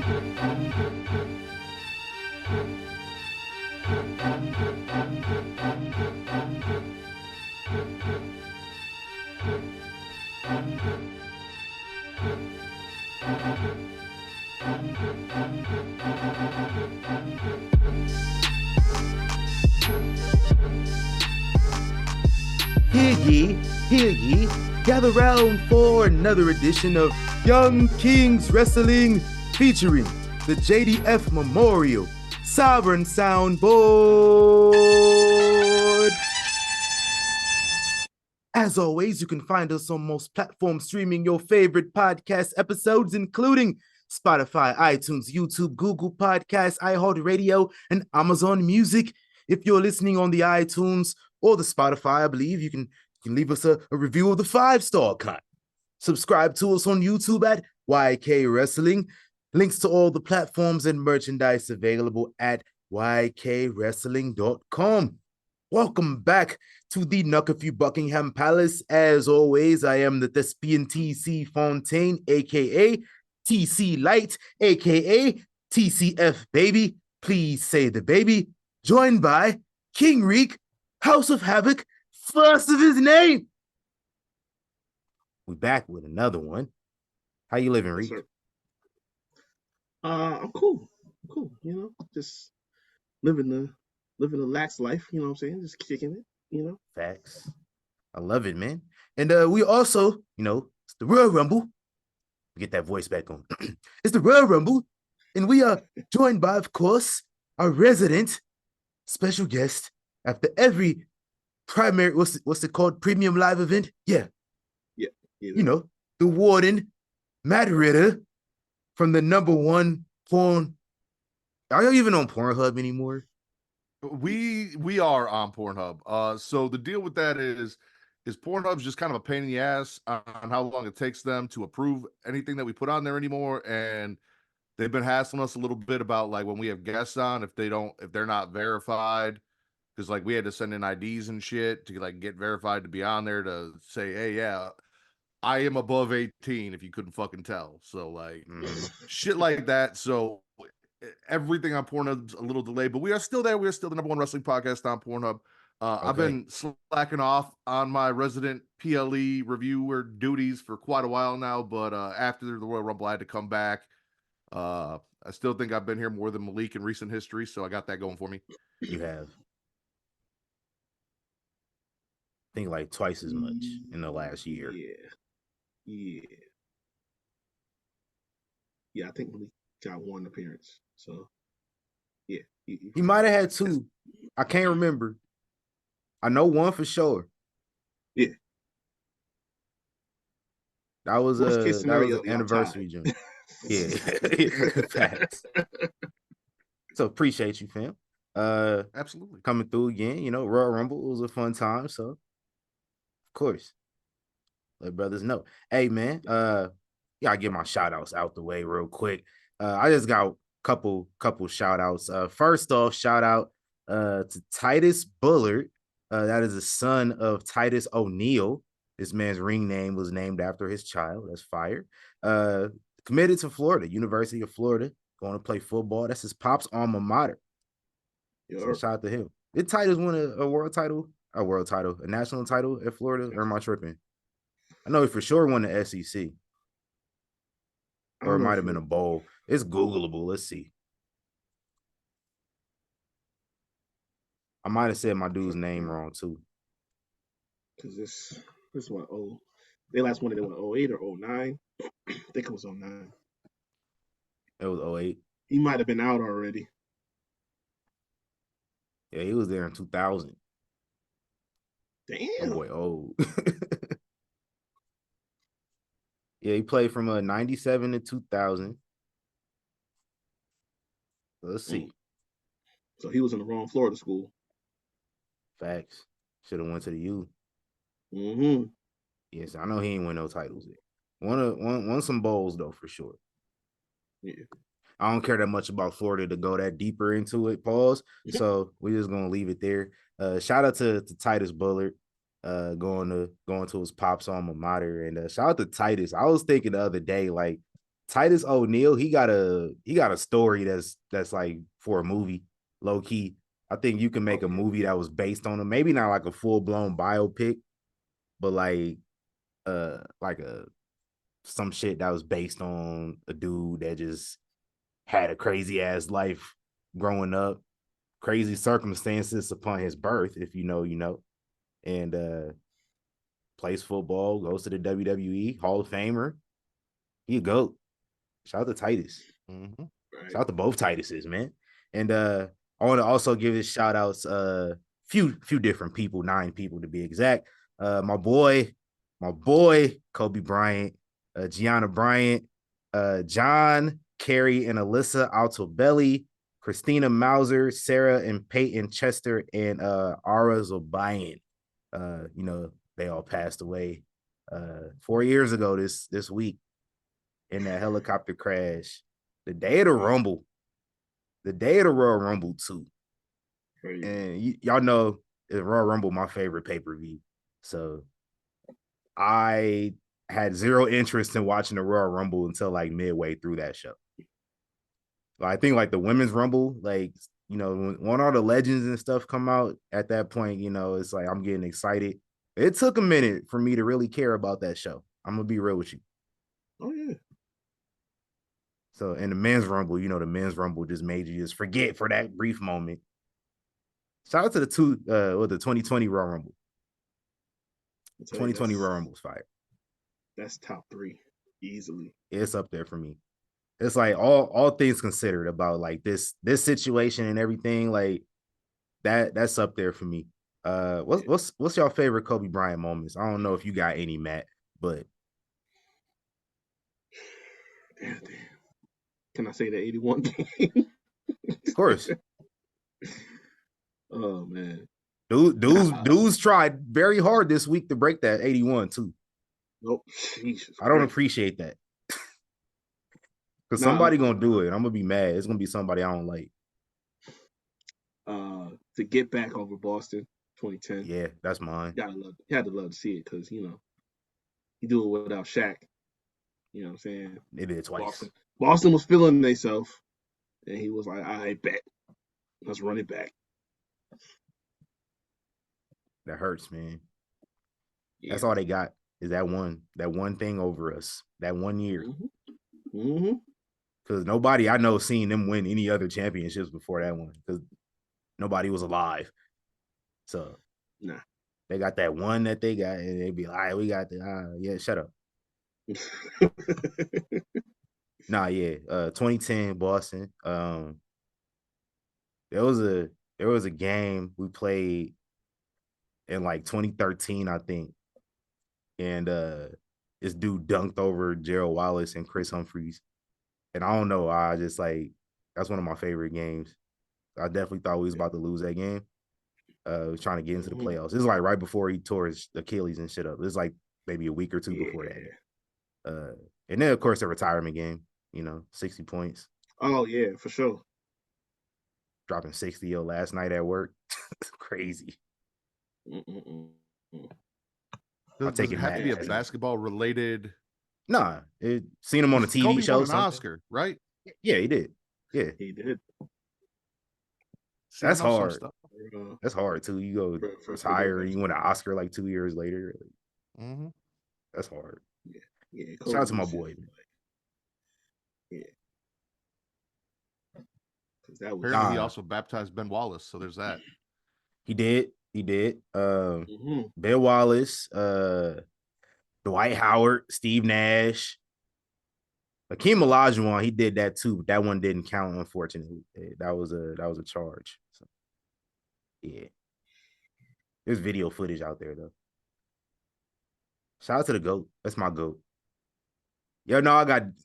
Hear ye, gather round for another edition of Young Kings Wrestling featuring the JDF Memorial Sovereign Soundboard. As always, you can find us on most platforms streaming your favorite podcast episodes, including Spotify, iTunes, YouTube, Google Podcasts, iHeartRadio, and Amazon Music. If you're listening on the iTunes or the Spotify, I believe you can leave us a review of the 5-star kind. Subscribe to us on YouTube at YK Wrestling. Links to all the platforms and merchandise available at ykwrestling.com. Welcome back to the Nuckafew Buckingham Palace. As always, I am the thespian TC Fontaine, aka TC Light, aka TCF Baby. Please say the baby. Joined by King Reek, House of Havoc, first of his name. We back with another one. How you living, Reek? I'm cool. Just living a lax life, you know what I'm saying? Just kicking it, Facts. I love it, man. And we also, it's the Royal Rumble. Get that voice back on. It's the Royal Rumble. And we are joined by, of course, our resident special guest after every primary, what's it called? Premium live event? Yeah. The Warden, Matt Ritter, from the #1 porn. Are you even on Pornhub anymore? We are on Pornhub. So the deal with that is Pornhub's just kind of a pain in the ass on how long it takes them to approve anything that we put on there anymore. And they've been hassling us a little bit about like when we have guests on, if they're not verified, because like we had to send in IDs and shit to like get verified to be on there to say, hey, yeah, I am above 18 if you couldn't fucking tell. So like shit like that. So everything on Pornhub's a little delayed, but we are still there. We are still the #1 wrestling podcast on Pornhub. Okay. I've been slacking off on my resident PLE reviewer duties for quite a while now, but after the Royal Rumble, I had to come back. I still think I've been here more than Malik in recent history, so I got that going for me. You have. I think like twice as much in the last year. Yeah, I think Malik got one appearance. So, yeah. He might have had two. I can't remember. I know one for sure. Yeah. That was an anniversary joint. Yeah. Facts. So appreciate you, fam. Absolutely. Coming through again. Royal Rumble was a fun time. So, of course, let brothers know. Hey, man. I get my shout outs out the way real quick. I just got a couple shout outs. First off, shout out to Titus Bullard. That is the son of Titus O'Neil. This man's ring name was named after his child. That's fire. Committed to Florida, University of Florida, going to play football. That's his pop's alma mater. So shout out to him. Did Titus win a national title at Florida, or am I tripping? I know he for sure won the SEC. Or it might have been a bowl. It's Googleable. Let's see. I might have said my dude's name wrong too. Because this what they last won it in 08 or 09. I think it was 09. It was 08. He might have been out already. Yeah, he was there in 2000. Damn. Oh boy, old. Yeah, he played from 97 to 2000. Let's see. So he was in the wrong Florida school. Facts. Should have went to the U. Mm-hmm. Yes, I know he ain't win no titles there. Won some bowls though, for sure. Yeah. I don't care that much about Florida to go that deeper into it. Pause. Yeah. So we're just gonna leave it there. Shout out to Titus Bullard, going to his pop's alma mater, and shout out to Titus. I was thinking the other day, like, Titus O'Neil, he got a story that's like for a movie, low key. I think you can make a movie that was based on him. Maybe not like a full blown biopic, but like a some shit that was based on a dude that just had a crazy ass life growing up, crazy circumstances upon his birth, if you know, you know, and plays football, goes to the WWE, Hall of Famer. He a GOAT. Shout out to Titus. Mm-hmm. Right. Shout out to both Tituses, man. And I want to also give his shout outs few different people, 9 people to be exact. My boy Kobe Bryant, Gianna Bryant, John, Carrie, and Alyssa Altobelli, Christina Mauser, Sarah and Peyton Chester, and Ara Zobayan. You know, they all passed away 4 years ago this week in that helicopter crash. The day of the Rumble. The day of the Royal Rumble too. Crazy. And y'all know the Royal Rumble my favorite pay-per-view. So I had zero interest in watching the Royal Rumble until like midway through that show. I think like the Women's Rumble, like, you know, when all the legends and stuff come out at that point, you know, it's like I'm getting excited. It took a minute for me to really care about that show. I'm gonna be real with you. Oh yeah. So in the Men's Rumble, you know, the Men's Rumble just made you just forget for that brief moment. Shout out to the 2020 Royal Rumble. 2020 Royal Rumble was fire. That's top 3 easily. It's up there for me. It's like all things considered about like this situation and everything, like that's up there for me. What's your favorite Kobe Bryant moments? I don't know if you got any, Matt, but Damn. Can I say the 81 game? Of course. Oh man. Dudes tried very hard this week to break that 81 too. Nope. Jesus I don't Christ. appreciate that. Because somebody gonna do it. I'm gonna be mad. It's gonna be somebody I don't like. To get back over Boston 2010. Yeah, that's mine. You had to love to see it because, you know, he do it without Shaq. You know what I'm saying? They did it twice. Boston was feeling themselves, and he was like, "I bet, let's run it back." That hurts, man. Yeah. That's all they got is that one thing over us, that 1 year. Mm-hmm. Because nobody I know seen them win any other championships before that one. Because nobody was alive. So nah, they got that one that they got, and they be like, all right, we got the yeah, shut up. Nah, yeah. 2010 Boston. There was a game we played in like 2013, I think. And this dude dunked over Gerald Wallace and Chris Humphreys. And I don't know. I just like that's one of my favorite games. I definitely thought we was about to lose that game. Was trying to get into the playoffs. This is like right before he tore his Achilles and shit up. It was like maybe a week or two before that. And then of course the retirement game, you know, 60 points. Oh yeah, for sure. Dropping 60 last night at work. Crazy. Does it have to be a basketball related? Nah, seen him on a TV Kobe show. Won an Oscar, right? Yeah, he did. Yeah, he did. See, that's hard. That's hard too. You go retire and you win an Oscar like 2 years later. Mm-hmm. That's hard. Yeah. Shout out to my boy. Yeah. Apparently, he also baptized Ben Wallace. So there's that. He did. Ben Wallace, Dwight Howard, Steve Nash, Hakeem Olajuwon. He did that too, but that one didn't count. Unfortunately, that was a charge. So, yeah, there's video footage out there though. Shout out to the GOAT. That's my GOAT. Yo, no,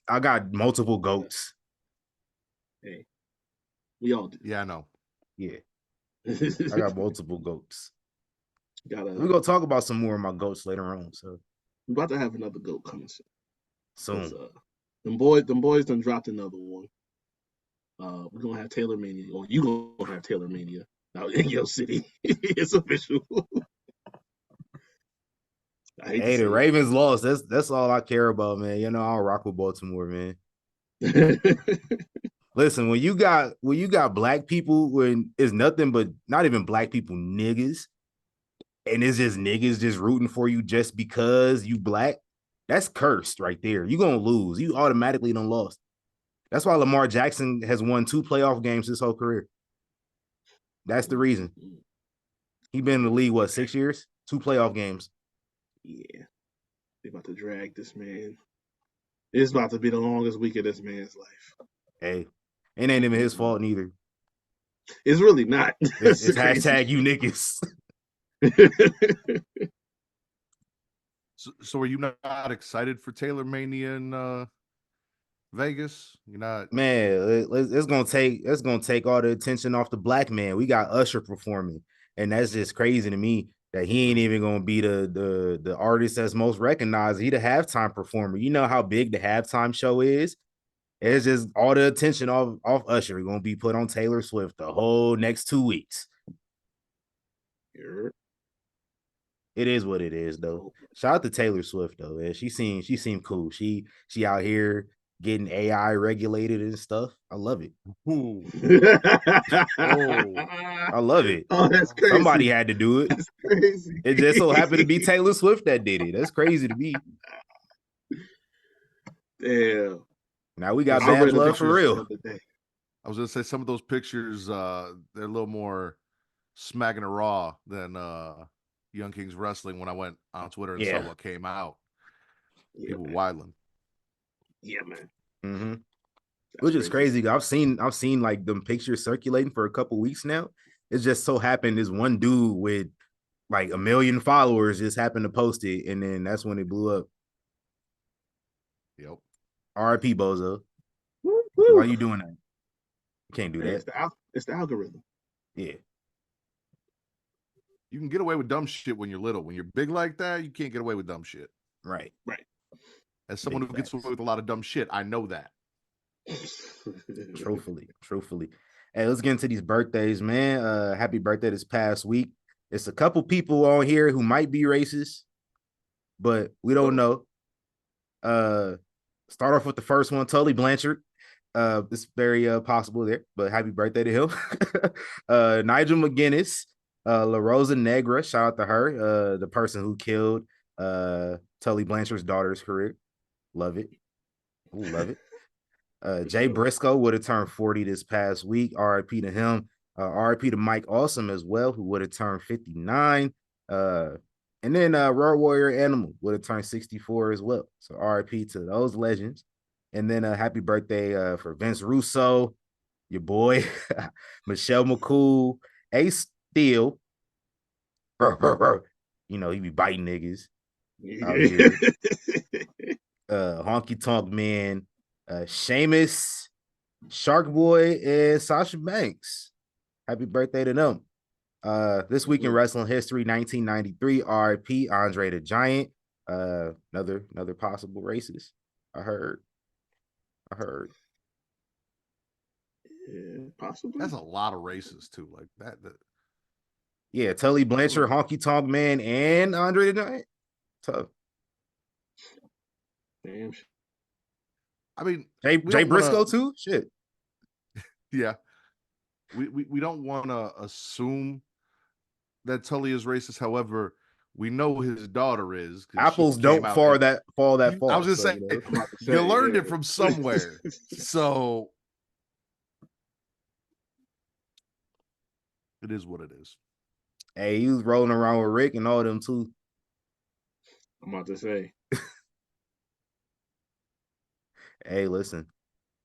I got multiple GOATs. Hey, we all do. Yeah, I know. Yeah, I got multiple GOATs. We're gonna talk about some more of my GOATs later on. So we're about to have another GOAT coming soon. Them boys done dropped another one. We're gonna have Taylor Mania, or you gonna have Taylor Mania out in your city. It's official. Hey, the Ravens lost. That's all I care about, man. You know, I'll rock with Baltimore, man. Listen, when you got black people when it's nothing but not even black people niggas, and it's just niggas just rooting for you just because you black, that's cursed right there. You're gonna lose. You automatically done lost. That's why Lamar Jackson has won 2 playoff games his whole career. That's the reason. He been in the league, what, 6 years? 2 playoff games. Yeah. They about to drag this man. It's about to be the longest week of this man's life. Hey, it ain't even his fault neither. It's really not. It's hashtag you niggas. So are you not excited for Taylor Mania in Vegas? You're not, man. It's gonna take all the attention off the black man. We got Usher performing, and that's just crazy to me that he ain't even gonna be the artist that's most recognized. He the halftime performer. You know how big the halftime show is. It's just all the attention off Usher gonna be put on Taylor Swift the whole next 2 weeks. It is what it is, though. Shout out to Taylor Swift, though. Man. She seemed cool. She out here getting AI regulated and stuff. I love it. ooh, I love it. Oh, that's crazy. Somebody had to do it. That's crazy. It just so happened to be Taylor Swift that did it. That's crazy to me. Damn. Now we got bad blood for real. I was gonna say some of those pictures, they're a little more smacking the raw than Young Kings Wrestling when I went on Twitter and saw what came out. People wilding. Yeah, man. Mm-hmm. Which is crazy. I've seen like them pictures circulating for a couple weeks now. It just so happened this one dude with like 1 million followers just happened to post it, and then that's when it blew up. Yep. R.I.P. Bozo. Why are you doing that? You can't do that. It's the algorithm. Yeah. You can get away with dumb shit when you're little. When you're big like that, you can't get away with dumb shit. Right. As someone who gets away with a lot of dumb shit, I know that. Truthfully. Hey, let's get into these birthdays, man. Happy birthday this past week. It's a couple people on here who might be racist, but we don't know. Start off with the first one, Tully Blanchard. It's very possible there, but happy birthday to him. Nigel McGuinness, La Rosa Negra, shout out to her, the person who killed Tully Blanchard's daughter's career. Love it. Ooh, love it. Jay Briscoe would have turned 40 this past week. RIP to him. RIP to Mike Awesome as well, who would have turned 59. And then Road Warrior Animal would have turned 64 as well. So RIP to those legends. And then happy birthday for Vince Russo, your boy, Michelle McCool, Ace Steel. You know, he be biting niggas out here. Honky Tonk Man, Sheamus, Shark Boy, and Sasha Banks. Happy birthday to them. This week in wrestling history, 1993, RIP Andre the Giant. Another possible racist. I heard. Yeah, possibly. That's a lot of races too, like that. Yeah, Tully Blanchard, Honky Tonk Man, and Andre the Giant. Tough. Damn. I mean, Jay Briscoe too. Shit. Yeah, we don't want to assume that Tully is racist. However, we know his daughter is. Apples don't fall that far. I was just saying, you learned it from somewhere. So it is what it is. Hey, he was rolling around with Rick and all of them too. I'm about to say. Hey, listen.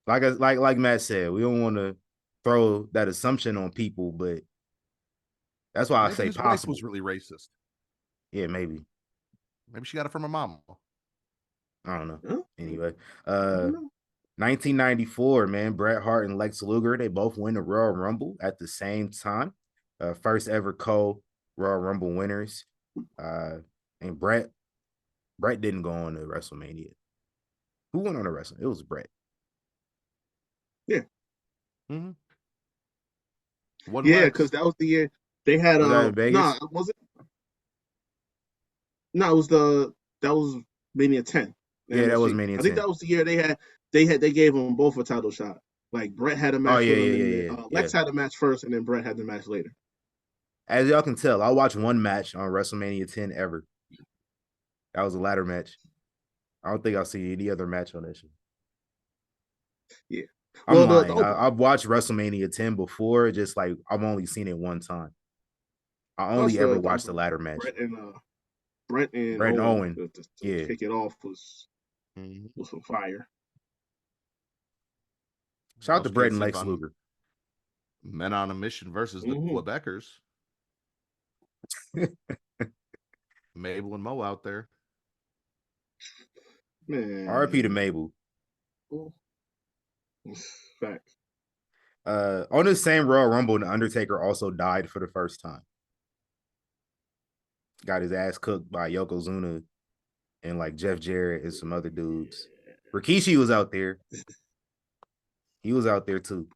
Like Matt said, we don't want to throw that assumption on people, but that's why I say his possible. Wife was really racist. Yeah, maybe. Maybe she got it from her mom. I don't know. Huh? Anyway, 1994, man. Bret Hart and Lex Luger, they both win the Royal Rumble at the same time. First ever co-Royal Rumble winners. And Bret didn't go on to WrestleMania. Who went on to WrestleMania? It was Bret. Yeah. Mm-hmm. Yeah, because that was the year they had Vegas? was it? No, that was Mania 10. Yeah, that was Mania 10. I think that was the year they had they gave them both a title shot. Like Brett had a match with him, and Lex had a match first, and then Brett had the match later. As y'all can tell, I watched one match on WrestleMania 10 ever. That was a ladder match. I don't think I'll see any other match on that show. Yeah. I'm lying. I've watched WrestleMania 10 before, just like I've only seen it one time. I only ever watched the ladder match. Brett and Owen to kick it off was some fire. Shout out to Brett and Lex Luger. Men on a Mission versus the Quebecers. Mabel and Mo out there. Man. RIP to Mabel. Fact. On the same Royal Rumble, the Undertaker also died for the first time. Got his ass cooked by Yokozuna and like Jeff Jarrett and some other dudes. Rikishi was out there. He was out there too.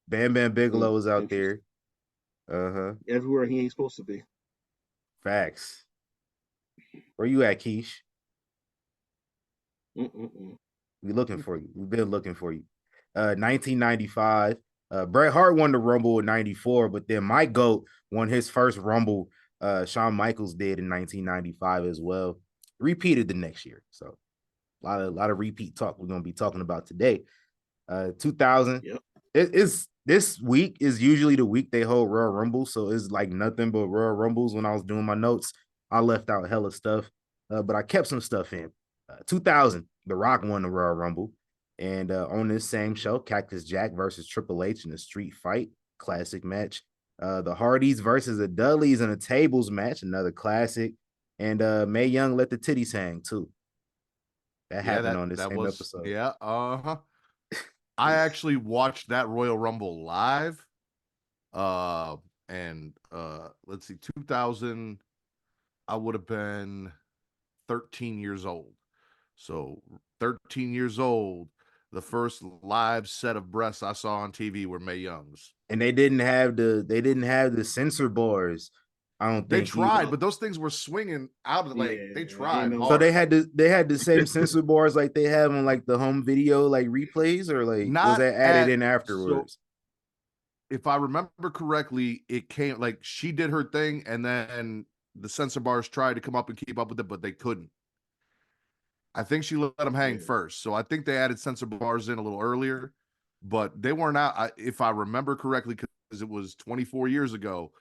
Bam Bam Bigelow was out there. Everywhere he ain't supposed to be. Facts. Where you at, Keish? We looking for you. We've been looking for you. 1995. Bret Hart won the Rumble in 94, but then Mike Goat won his first Rumble. Shawn Michaels did in 1995 as well. Repeated the next year. So a lot of repeat talk we're gonna be talking about today. 2000. Yep. This week is usually the week they hold Royal Rumble, so it's like nothing but Royal Rumbles. When I was doing my notes, I left out hella stuff, but I kept some stuff in. 2000, The Rock won the Royal Rumble, and on this same show, Cactus Jack versus Triple H in a street fight, classic match. The Hardys versus the Dudleys in a tables match, another classic, and Mae Young let the titties hang too. That happened on this same episode. Yeah, I actually watched that Royal Rumble live. And let's see, 2000, I would have been 13 years old. So 13 years old, the first live set of breasts I saw on TV were Mae Young's. And they didn't have the censor bars. I don't think they tried, but those things were swinging out of the like they tried. So they had the same censor bars like they have on like the home video like replays, or like was that added in afterwards? So, if I remember correctly, it came like she did her thing, and then the censor bars tried to come up and keep up with it, but they couldn't. I think she let them hang first, so I think they added censor bars in a little earlier, but they weren't out. If I remember correctly, because it was 24 years ago.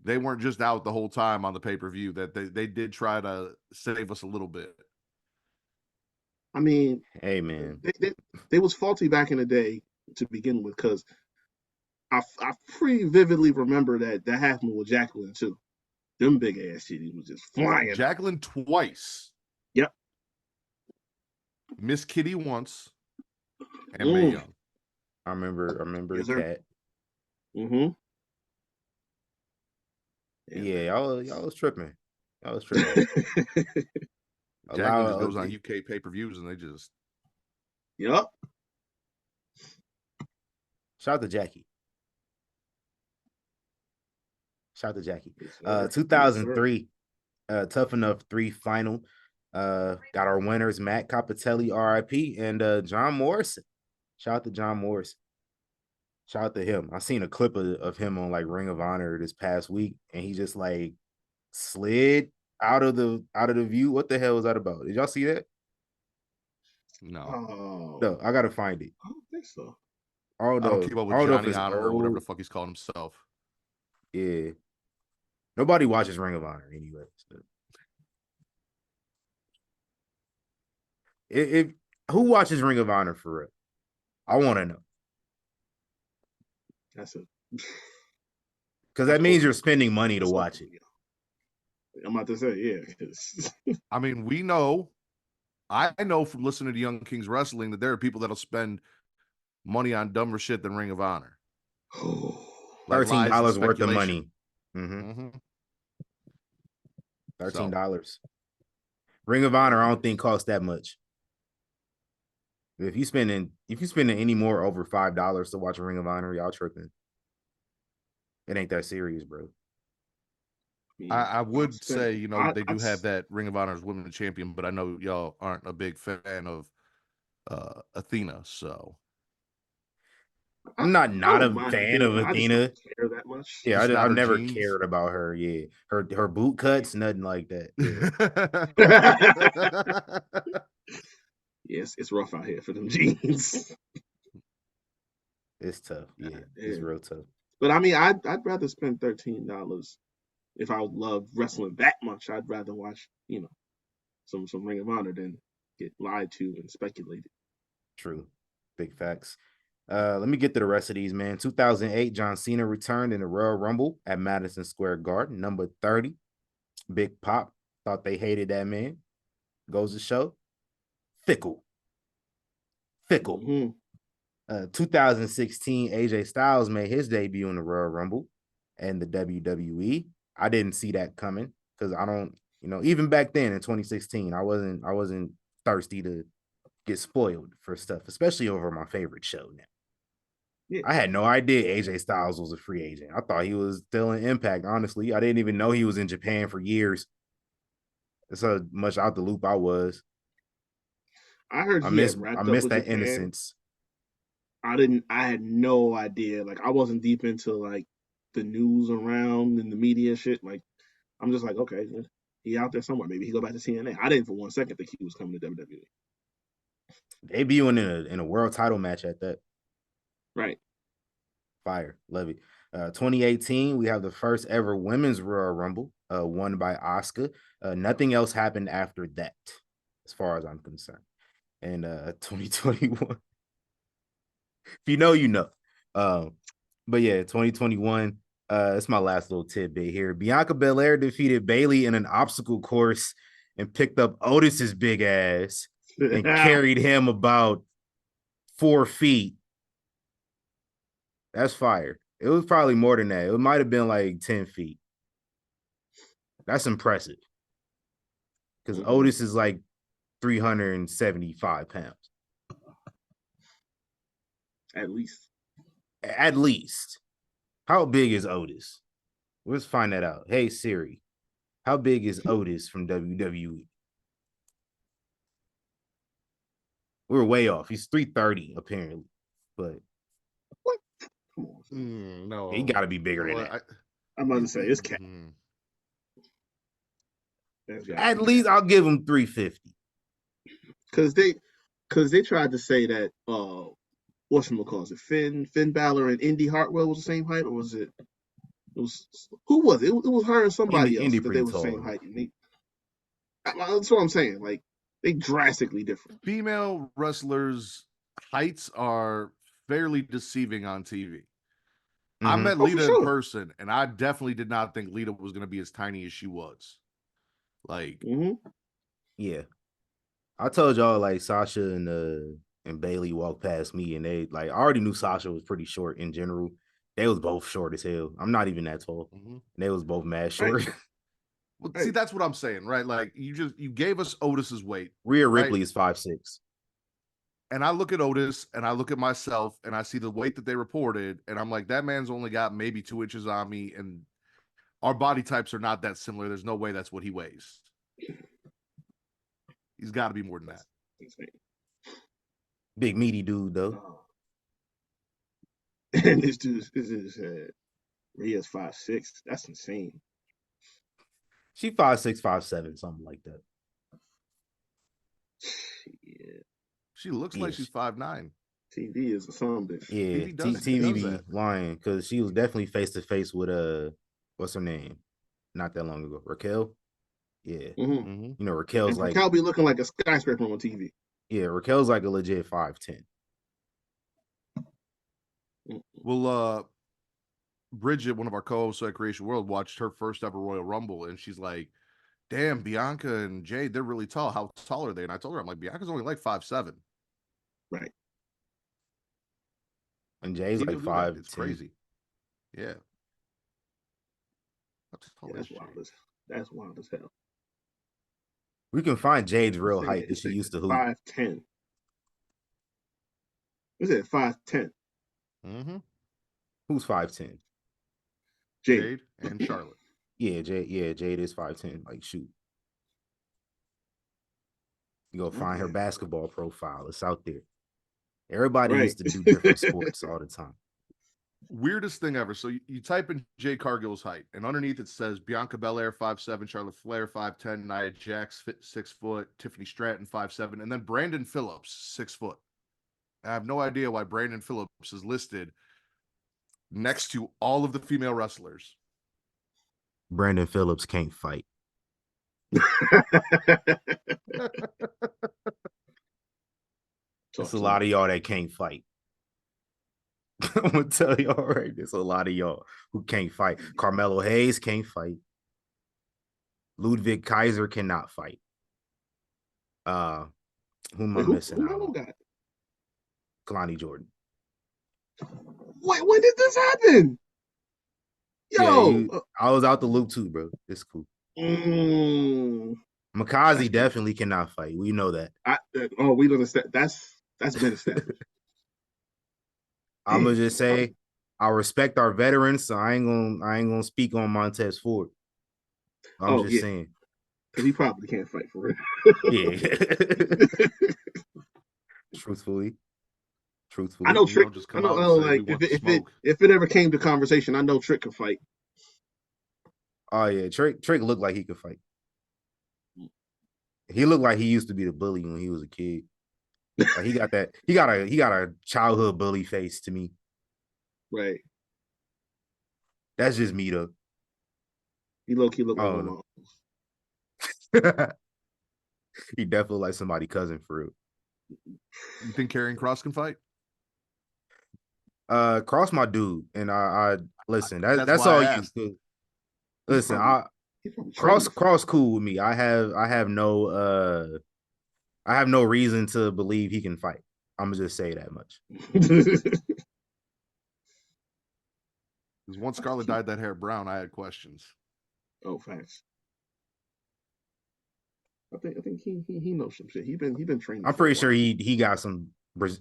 They weren't just out the whole time on the pay-per-view. That they did try to save us a little bit. I mean, hey man, they was faulty back in the day to begin with, because I pretty vividly remember that happened with Jacqueline too. Them big ass shitty was just flying. Jacqueline twice. Yep. Miss Kitty once, and Mae Young. I remember yes, Cat. Yeah, y'all was tripping. Y'all was tripping. Jacqueline just goes on UK pay-per-views and they just. Yep. Shout out to Jackie. 2003, Tough Enough 3 final. Got our winners, Matt Capitelli, RIP, and John Morrison. Shout out to John Morrison. Shout out to him. I seen a clip of him on like Ring of Honor this past week, and he just like slid out of the view. What the hell was that about? Did y'all see that? No. No, I gotta find it. I don't think so. I don't keep up with Johnny Honor or whatever the fuck he's called himself. Yeah. Nobody watches Ring of Honor anyway. So. If who watches Ring of Honor for real? I want to know. That's it. Because that means you're spending money to watch it. I'm about to say, yeah. I mean, I know from listening to Young Kings Wrestling that there are people that'll spend money on dumber shit than Ring of Honor. Like $13 worth of money. $13. Ring of Honor, I don't think costs that much. If you spending any more over $5 to watch a Ring of Honor, y'all tripping. It ain't that serious, bro. I would say, they do have that Ring of Honor's Women's Champion, but I know y'all aren't a big fan of Athena. So I'm not I a don't mind fan Athena, of but I just don't Athena. care that much. Yeah, just not I've her never jeans. cared about her. Yeah, her boot cuts, nothing like that. Yeah. Yes, it's rough out here for them jeans. It's tough. Yeah, it's Yeah. real tough. But I mean, I'd rather spend $13 if I love wrestling that much. I'd rather watch, some Ring of Honor than get lied to and speculated. True. Big facts. Let me get to the rest of these, man. 2008, John Cena returned in the Royal Rumble at Madison Square Garden, number 30. Big Pop thought they hated that man. Goes to show. Fickle. Fickle. Mm-hmm. 2016, AJ Styles made his debut in the Royal Rumble and the WWE. I didn't see that coming because I don't, even back then in 2016, I wasn't thirsty to get spoiled for stuff, especially over my favorite show now. Yeah. I had no idea AJ Styles was a free agent. I thought he was still in Impact, honestly. I didn't even know he was in Japan for years. That's how much out the loop I was. I heard he had I wrapped up missed with that Japan. innocence. I had no idea. Like, I wasn't deep into like the news around and the media shit. Like, I'm just like, okay, he out there somewhere. Maybe he go back to TNA. I didn't for 1 second think he was coming to WWE. Debuting in a world title match at that. Right. Fire. Love it. 2018, we have the first ever women's Royal Rumble, won by Asuka. Nothing else happened after that, as far as I'm concerned. And 2021, if you know, you know. But yeah, 2021. It's my last little tidbit here. Bianca Belair defeated Bayley in an obstacle course and picked up Otis's big ass and carried him about 4 feet. That's fire. It was probably more than that. It might have been like 10 feet. That's impressive. Because Otis is like 375 pounds. At least. At least. How big is Otis? Let's find that out. Hey, Siri, how big is Otis from WWE? We're way off. He's 330, apparently. But what? Come on. No. He got to be bigger than that. I'm about to say, it's cat. At least I'll give him 350. Because they tried to say that whatchamacallit, Finn Balor and Indy Hartwell was the same height, or was it was who was it? It was her and somebody else that they were the same height. That's what I'm saying. Like, they drastically different. Female wrestlers' heights are fairly deceiving on TV. I met Lita in person, and I definitely did not think Lita was going to be as tiny as she was. Like, yeah, I told y'all like Sasha and Bayley walked past me, and they like I already knew Sasha was pretty short in general. They was both short as hell. I'm not even that tall. They was both mad short. Right. Well, see, that's what I'm saying, right? Like, you gave us Otis's weight. Rhea Ripley is 5'6". And I look at Otis and I look at myself and I see the weight that they reported, and I'm like, that man's only got maybe 2 inches on me, and our body types are not that similar. There's no way that's what he weighs. He's got to be more than that. Big meaty dude though. And this dude Rhea's 5'6". That's insane. She 5'6", 5'7", something like that. Yeah. She looks like she's 5'9". TV is a son bitch. Yeah, TV be lying because she was definitely face to face with what's her name? Not that long ago, Raquel. Yeah, you know Raquel's and like Raquel be looking like a skyscraper on TV. Yeah, Raquel's like a legit 5'10". Well, Bridget, one of our co-hosts at Creation World, watched her first ever Royal Rumble, and she's like, damn, Bianca and Jade, they're really tall. How tall are they? And I told her, I'm like, Bianca's only like 5'7". Right. And Jade's like 5'10". It's crazy. Yeah. That's wild as hell. We can find Jade's real height that she used to hoop. 5'10". Is it 5'10"? Who's 5'10"? Jade and Charlotte. Yeah, Jade is 5'10". Like, shoot. You go find her Okay. basketball profile. It's out there. Everybody Right. used to do different sports all the time. Weirdest thing ever. So you type in Jade Cargill's height, and underneath it says Bianca Belair 5'7", Charlotte Flair 5'10", Nia Jax 6 foot, Tiffany Stratton 5'7", and then Brandon Phillips 6 foot. I have no idea why Brandon Phillips is listed next to all of the female wrestlers. Brandon Phillips can't fight. There's a lot of y'all that can't fight. I'm gonna tell y'all right. There's a lot of y'all who can't fight. Carmelo Hayes can't fight. Ludwig Kaiser cannot fight. Who am I missing out? Kalani Jordan. Wait, when did this happen? Yo, Yeah, I was out the loop too, bro. It's cool. Makazi definitely cannot fight. We know that. We don't understand. That's been established. I'm gonna just say I respect our veterans, so I ain't gonna speak on Montez Ford. I'm just saying. Because he probably can't fight for real. Yeah. Truthfully. I know Trick. Just I know, like if it ever came to conversation, I know Trick could fight. Oh yeah, Trick looked like he could fight. He looked like he used to be the bully when he was a kid. Like he got that. He got a childhood bully face to me. Right. That's just me though. He low-key looked like one of He definitely like somebody's cousin for real. You think Karrion Kross can fight? Cross my dude, and I listen. That's all you do. Listen, Cross cool with me. I have no reason to believe he can fight. I'm gonna just say that much. Because once Scarlett dyed that hair brown, I had questions. Oh, facts. I think he knows some shit. He been training. I'm pretty sure he got some.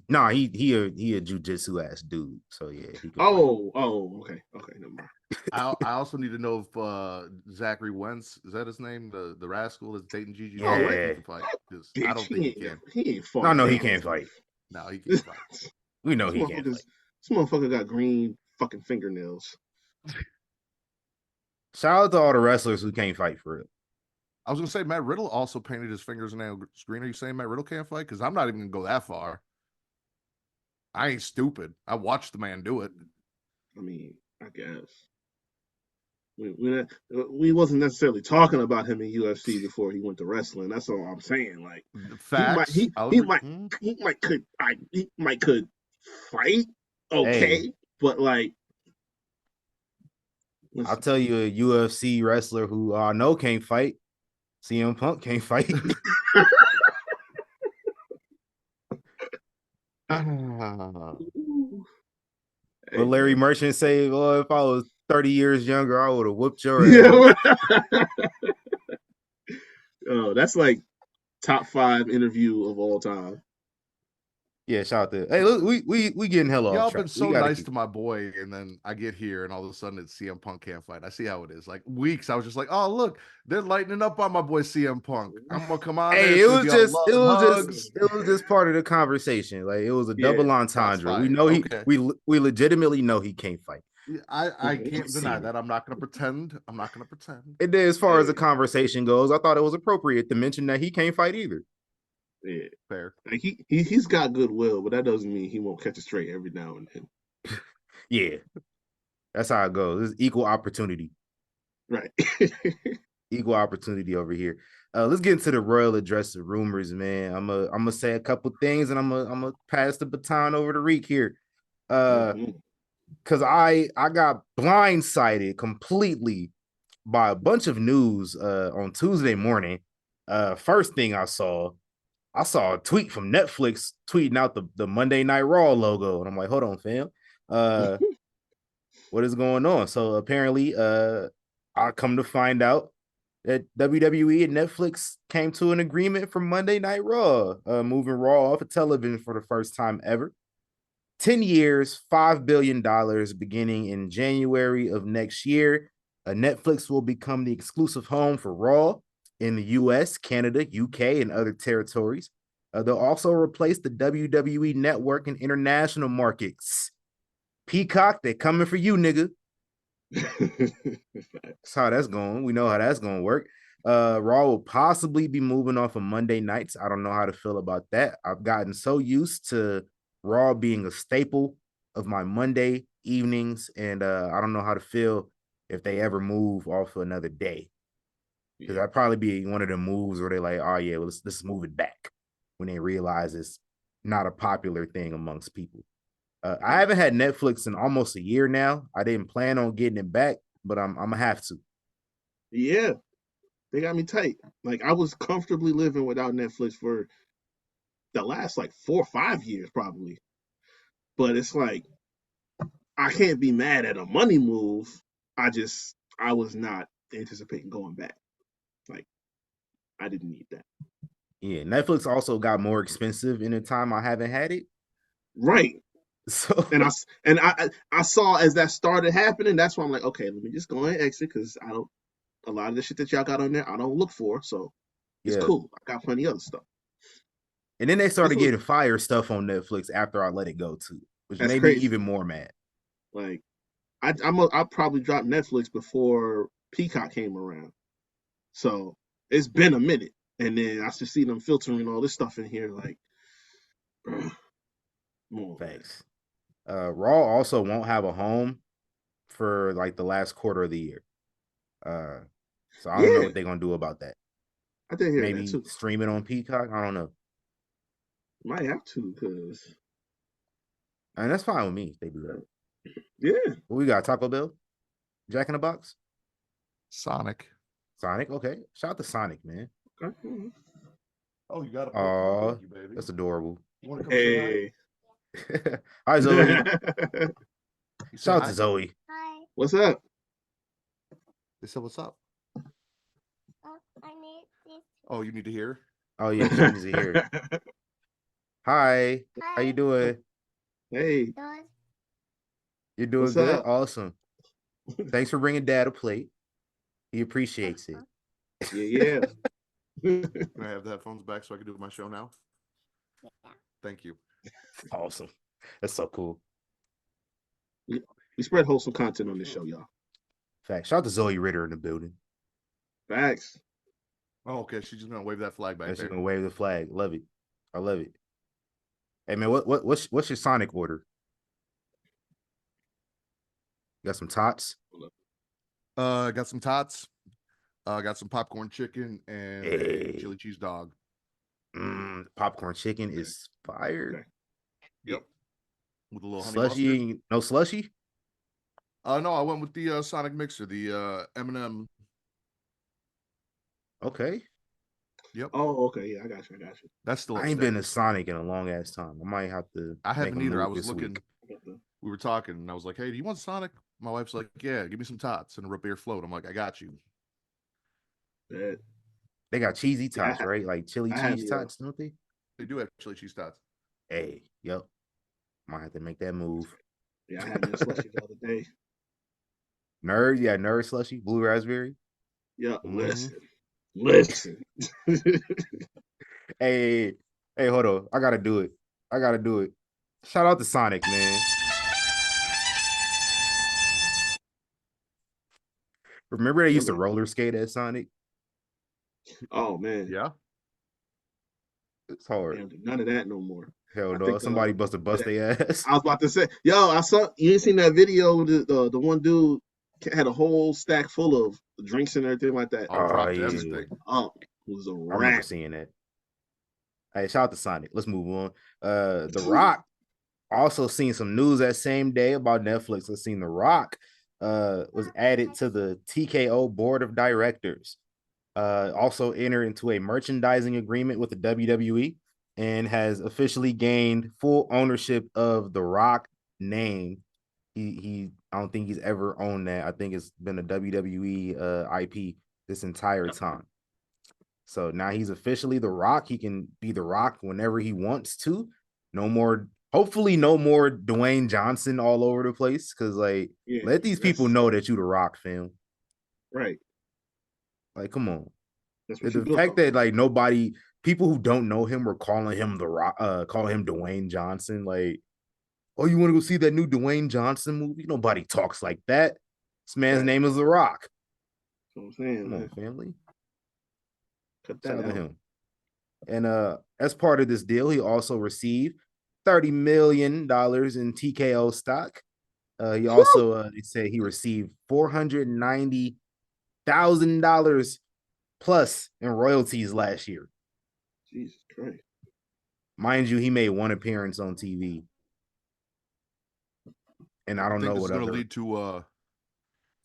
Nah, he a jujitsu ass dude. So yeah. He can okay, never mind. I also need to know if Zachary Wentz, is that his name? The rascal that's dating Gigi. Yeah. He can fight. I don't think he can. He ain't fought. No, he can't fight. No, he can't fight. We know he can't fight. This motherfucker got green fucking fingernails. Shout out to all the wrestlers who can't fight for real. I was gonna say Matt Riddle also painted his fingers and nails green. Are you saying Matt Riddle can't fight? Because I'm not even gonna go that far. I ain't stupid. I watched the man do it. I mean, I guess we wasn't necessarily talking about him in UFC before he went to wrestling. That's all I'm saying. Like, facts. He might could fight. Okay, but like, I'll tell you a UFC wrestler who I know can't fight. CM Punk can't fight. But Larry Merchant say, "Well, if I was 30 years younger, I would have whooped your ass." Oh, that's like top 5 interview of all time. Yeah, shout out to. Hey, look, we getting hella off track. Y'all been so nice to my boy, and then I get here, and all of a sudden it's CM Punk can't fight. I see how it is. Like weeks, I was just like, oh look, they're lightening up on my boy CM Punk. I'm gonna come on. Hey, it was just part of the conversation. Like it was a double entendre. We know we legitimately know he can't fight. I can't deny that. I'm not gonna pretend. And then as far as the conversation goes, I thought it was appropriate to mention that he can't fight either. Yeah, fair. Like he's got goodwill, but that doesn't mean he won't catch a straight every now and then. Yeah, that's how it goes. This is equal opportunity, right? Equal opportunity over here. Let's get into the royal address of rumors, man. I'm gonna say a couple things, and I'm gonna pass the baton over to Reek here. Because I got blindsided completely by a bunch of news on Tuesday morning. First thing I saw a tweet from Netflix tweeting out the Monday Night Raw logo. And I'm like, hold on, fam. What is going on? So apparently, I come to find out that WWE and Netflix came to an agreement for Monday Night Raw, moving Raw off of television for the first time ever. 10 years, $5 billion beginning in January of next year. Netflix will become the exclusive home for Raw. in the US, Canada, UK, and other territories. They'll also replace the WWE network in international markets. Peacock, they're coming for you, nigga. That's how that's going. We know how that's going to work. Raw will possibly be moving off of Monday nights. I don't know how to feel about that. I've gotten so used to Raw being a staple of my Monday evenings, and I don't know how to feel if they ever move off of another day. Because that'd probably be one of the moves where they're like, oh yeah, well, let's move it back when they realize it's not a popular thing amongst people. I haven't had Netflix in almost a year now. I didn't plan on getting it back, but I'm gonna have to. Yeah, they got me tight. Like I was comfortably living without Netflix for the last like 4 or 5 years probably. But it's like I can't be mad at a money move. I was not anticipating going back. Like I didn't need that. Yeah, Netflix also got more expensive in the time I haven't had it. Right. So and I saw as that started happening, that's why I'm like, okay, let me just go and exit because I don't a lot of the shit that y'all got on there I don't look for, so it's yeah. cool. I got plenty of other stuff. And then they started getting fire stuff on Netflix after I let it go too, which made me even more mad. Like I'll probably drop Netflix before Peacock came around. So it's been a minute. And then I just see them filtering all this stuff in here, like thanks. Raw also won't have a home for like the last quarter of the year. So I don't know what they're gonna do about that. I did hear Maybe that too. Stream it on Peacock. I don't know. Might have to, because and that's fine with me if they do that. Yeah. What we got? Taco Bell? Jack in the Box? Sonic. Okay. Shout out to Sonic, man. Okay. Oh, you got it. Oh, baby. That's adorable. You want to come say hi? Hi, Zoe. Shout out to hi? Zoe. Hi. What's up? They said, what's up? I need this. Oh, you need to hear? Oh, yeah, she needs to hear. Hi. How you doing? Hey. You're doing What's good? up? Awesome. Thanks for bringing Dad a plate. He appreciates it. Yeah. Can I have the headphones back so I can do my show now? Yeah. Thank you. Awesome. That's so cool. We spread wholesome content on this show, y'all. Facts. Shout out to Zoe Ritter in the building. Facts. Oh, okay. She's just gonna wave that flag back She's there. gonna wave the flag. Love it. I love it. Hey man, what's your Sonic order? You got some tots? Got some tots. Got some popcorn chicken and a chili cheese dog. Popcorn chicken is fire. Okay. Yep. With a little honey slushy. mustard. No slushy? No, I went with the Sonic mixer, the M&M. Okay. Yep. Oh, okay. Yeah, I got you. That's still. I ain't been to Sonic in a long ass time. I might have to. I haven't either. I was looking. We were talking, and I was like, "Hey, do you want Sonic?" My wife's like, "Yeah, give me some tots and a root beer float." I'm like, "I got you." They got cheesy tots, right? Like chili cheese tots, don't they? They do have chili cheese tots. Hey, yep. Might have to make that move. Yeah, I had me a slushy the other day. Nerd slushy, blue raspberry. Yeah, listen. Hey, hold on. I gotta do it. Shout out to Sonic, man. Remember they used to roller skate at Sonic? Oh man. Yeah. It's hard. Damn, none of that no more. Hell no. Somebody must have bust their ass. I was about to say, yo, you ain't seen that video? The one dude had a whole stack full of drinks and everything like that. Oh, yeah. Everything. Oh, it was a I remember seeing that. Hey, shout out to Sonic. Let's move on. The Rock also seen some news that same day about Netflix. Let's seen The Rock was added to the TKO board of directors. Also entered into a merchandising agreement with the WWE and has officially gained full ownership of the Rock name. I don't think he's ever owned that. I think it's been a WWE IP this entire time. So now he's officially the Rock. He can be the Rock whenever he wants to. Hopefully no more Dwayne Johnson all over the place. Cause let these people know that you the Rock, fam. Right. Like, come on. That's what The you built fact off. that like nobody, people who don't know him were calling him the Rock, calling him Dwayne Johnson. Like, oh, you want to go see that new Dwayne Johnson movie? Nobody talks like that. This man's Right. name is The Rock. That's what I'm saying, Come man. on, family. Cut Shout that out to out. him. And as part of this deal, he also received $30 million in TKO stock. He also they say he received $490,000 plus in royalties last year. Jesus Christ. Mind you, he made one appearance on TV. And I don't know this what is going to other lead to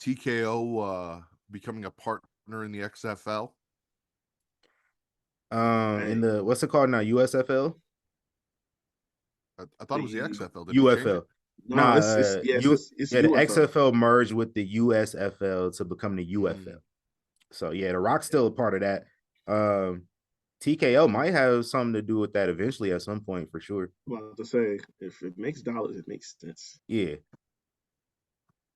TKO becoming a partner in the XFL. in the what's it called now? USFL? I thought it was the XFL. Did they change UFL. it? No, it's the UFL. XFL merged with the USFL to become the UFL. So yeah, the Rock's still a part of that. TKO might have something to do with that eventually at some point for sure. Well, to say if it makes dollars, it makes sense. Yeah,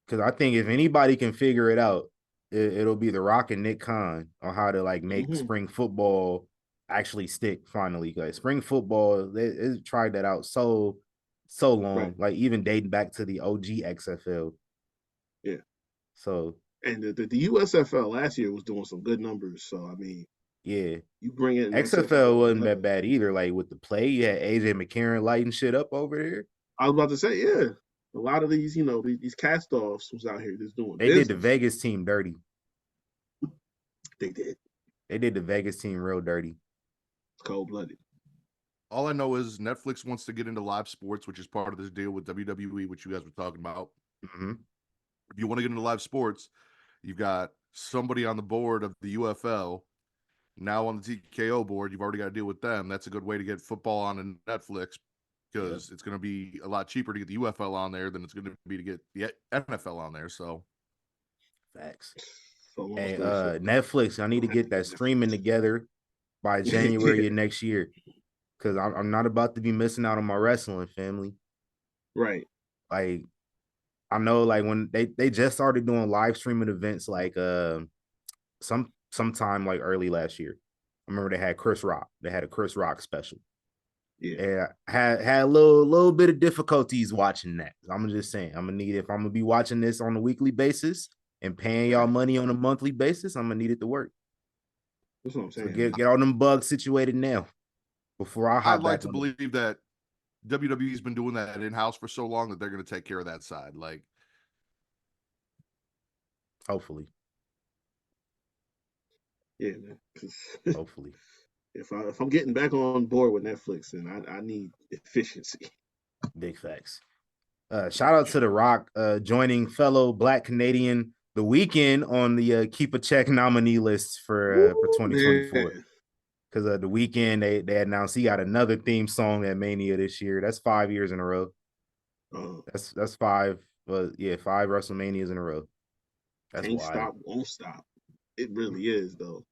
because I think if anybody can figure it out, it'll be the Rock and Nick Khan on how to like make spring football actually stick finally. Like spring football, they tried that out so long, Right. like even dating back to the OG XFL. Yeah. So and the USFL last year was doing some good numbers. So I mean, yeah, you bring in XFL wasn't that bad either. Like with the play, you had AJ McCarron lighting shit up over there. I was about to say, yeah, a lot of these, these cast offs was out here just doing. They did the Vegas team dirty. They did. They did the Vegas team real dirty. It's cold blooded. All I know is Netflix wants to get into live sports, which is part of this deal with WWE, which you guys were talking about. Mm-hmm. If you want to get into live sports, you've got somebody on the board of the UFL. Now on the TKO board, you've already got to deal with them. That's a good way to get football on Netflix because it's going to be a lot cheaper to get the UFL on there than it's going to be to get the NFL on there. So, facts. So hey, Netflix, I need to get that streaming together by January of next year because I'm not about to be missing out on my wrestling family. Right. Like, I know, like when they just started doing live streaming events, like sometime like early last year. I remember they had Chris Rock. They had a Chris Rock special. Yeah, had a little bit of difficulties watching that. I'm just saying, I'm gonna need if I'm gonna be watching this on a weekly basis and paying y'all money on a monthly basis, I'm gonna need it to work. That's what I'm saying. So get all them bugs situated now before I hop I'd like back to believe that WWE's been doing that in-house for so long that they're going to take care of that side. Like, hopefully. Yeah, man. Hopefully. If I'm getting back on board with Netflix, then I need efficiency. Big facts. Shout out to The Rock joining fellow Black Canadian The Weeknd on the Keep a Check nominee list for 2024. Because The Weeknd, they announced he got another theme song at Mania this year. That's 5 years in a row. That's five. 5 WrestleManias in a row. That's Can't wild. stop, won't stop. It really is though.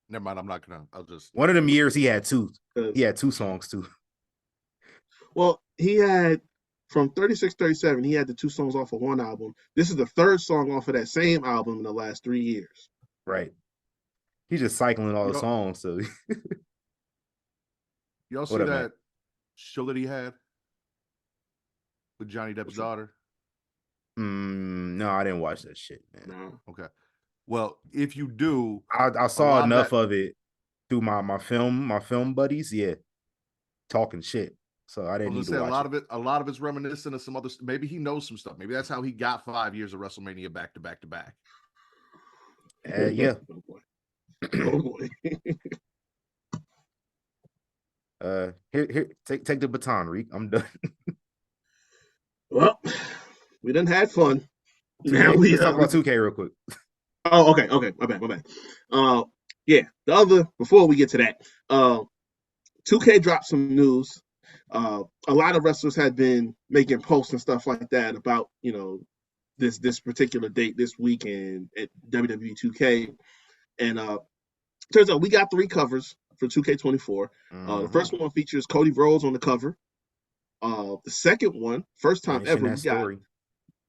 Never mind. I'm not gonna. I'll just. One of them years he had two. He had two songs too. Well, he had from 36-37. He had the two songs off of one album. This is the third song off of that same album in the last 3 years. Right. He's just cycling all the songs. So y'all see that show that he had with Johnny Depp's daughter? No, I didn't watch that shit, man. No. Okay. Well, if you do, I saw enough of it through my film buddies, talking shit. So I didn't need to watch a lot of it's reminiscent of some other. Maybe he knows some stuff. Maybe that's how he got 5 years of WrestleMania back to back to back. Yeah. Oh boy. Here, take the baton, Reek. I'm done. Well, we done had fun. 2K. Now Let's talk about 2K real quick. Oh, okay. My bad. Yeah. The other before we get to that, 2K dropped some news. A lot of wrestlers had been making posts and stuff like that about this particular date this weekend at WWE 2K, and turns out we got 3 covers for 2K24. The first one features Cody Rhodes on the cover. The second one, first time ever, we got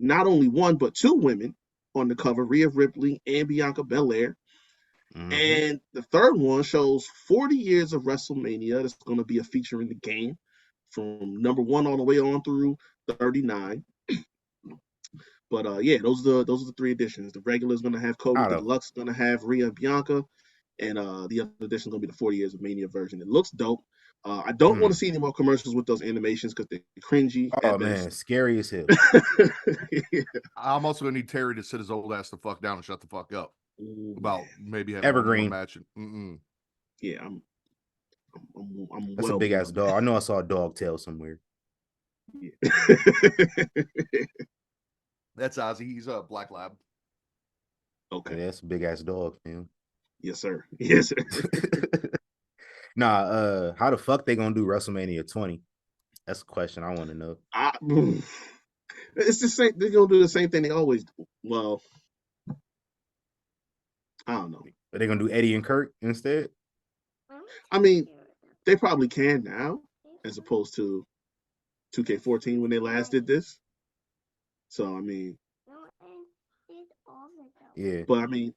not only one but 2 women on the cover: Rhea Ripley and Bianca Belair. And the third one shows 40 years of WrestleMania. That's going to be a feature in the game from number 1 all the way on through 39. But yeah, those are the 3 editions. The regular is going to have Cody. The deluxe is going to have Rhea and Bianca, and the other edition is going to be the 40 years of Mania version. It looks dope. I don't want to see any more commercials with those animations because they're cringy. Oh man, scary as hell. Yeah. I'm also gonna need Terry to sit his old ass the fuck down and shut the fuck up about maybe having Evergreen match. Yeah, I'm That's a big ass dog. I know I saw a dog tail somewhere. Yeah. That's Ozzy. He's a black lab. Okay. Yeah, that's a big ass dog, man. Yes, sir. Yes, sir. Nah, how the fuck they gonna do WrestleMania 20? That's a question I want to know. It's the same. They're gonna do the same thing they always do. Well, I don't know. Are they gonna do Eddie and Kurt instead? I mean, they probably can now, as opposed to 2K14 when they last did this. So I mean, yeah. But I mean,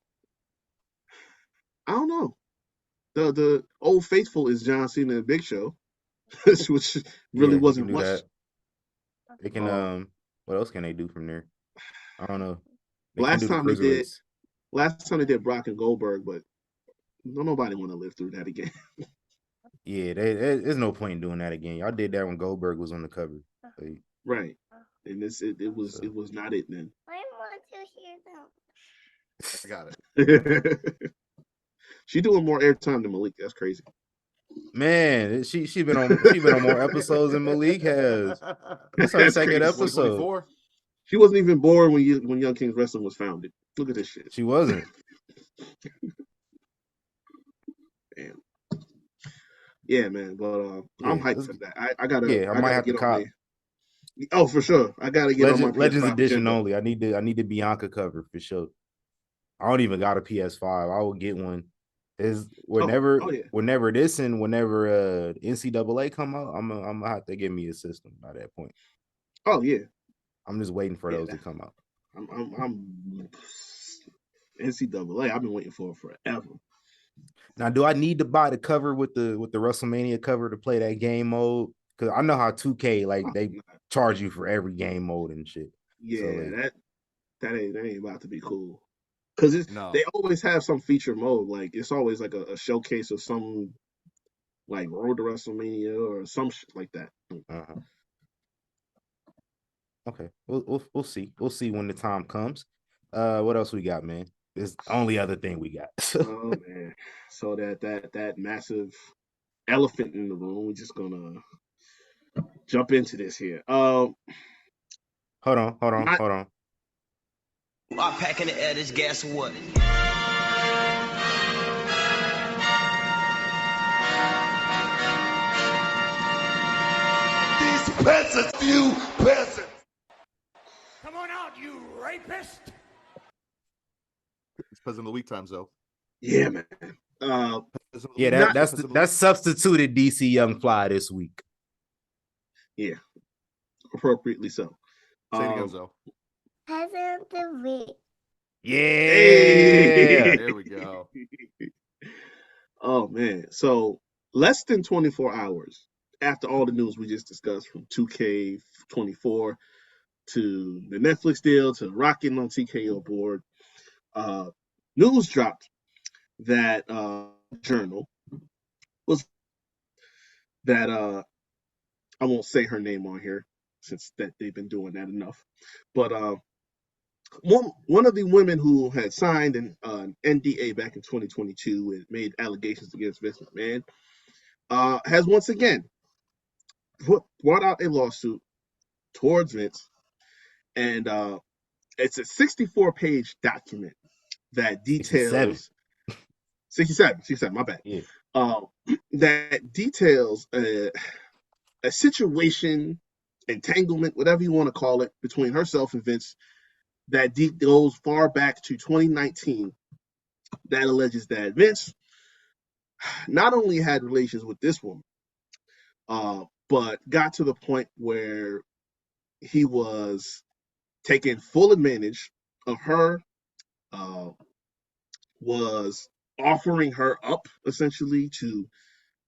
I don't know. The old faithful is John Cena and Big Show, which really wasn't much. That. They can what else can they do from there? I don't know. Last time they did Brock and Goldberg, but nobody want to live through that again. Yeah, there's no point in doing that again. Y'all did that when Goldberg was on the cover. Like, right. And it was not it then. I want to hear them. I got it. She doing more airtime than Malik. That's crazy. Man, she been on more episodes than Malik has. That's her second episode. She wasn't even born when Young Kings Wrestling was founded. Look at this shit. She wasn't. Damn. Yeah, man. But I'm hyped for that. I gotta. Yeah, I might have to cop. Oh, for sure. I gotta get on my Legends PS5 edition agenda. only. I need the Bianca cover for sure. I don't even got a PS5. I will get one. Whenever this and whenever NCAA come out, I'm gonna have to get me a system by that point. Oh yeah. I'm just waiting for those to come out. I'm NCAA. I've been waiting for it forever. Now, do I need to buy the cover with the WrestleMania cover to play that game mode? Because I know how 2K they charge you for every game mode and shit. Yeah, so, that ain't about to be cool. Because they always have some feature mode. Like it's always like a showcase of some like Road to WrestleMania or some shit like that. Okay, we'll see. We'll see when the time comes. What else we got, man? It's the only other thing we got. Oh man! So that massive elephant in the room. We're just gonna jump into this here. Hold on. I'm packing the air. This gas what? These peasants, you peasants! Come on out, you rapist! It's Peasant of the Week times, though. Yeah, man. That's substituted DC Young Fly this week. Yeah, appropriately so. Say it again, Zoe. Peasant of the Week. Yeah, hey. There we go. Oh man! So less than 24 hours after all the news we just discussed, from 2K24 to the Netflix deal to rocking on TKO board, news dropped that journal was that I won't say her name on here since that they've been doing that enough, but one of the women who had signed an NDA back in 2022 and made allegations against Vince McMahon has once again brought out a lawsuit towards Vince, and it's a 64-page document that details 67, my bad. Yeah. That details a situation, entanglement, whatever you want to call it, between herself and Vince that goes far back to 2019. That alleges that Vince not only had relations with this woman, but got to the point where he was taking full advantage of her, was offering her up essentially to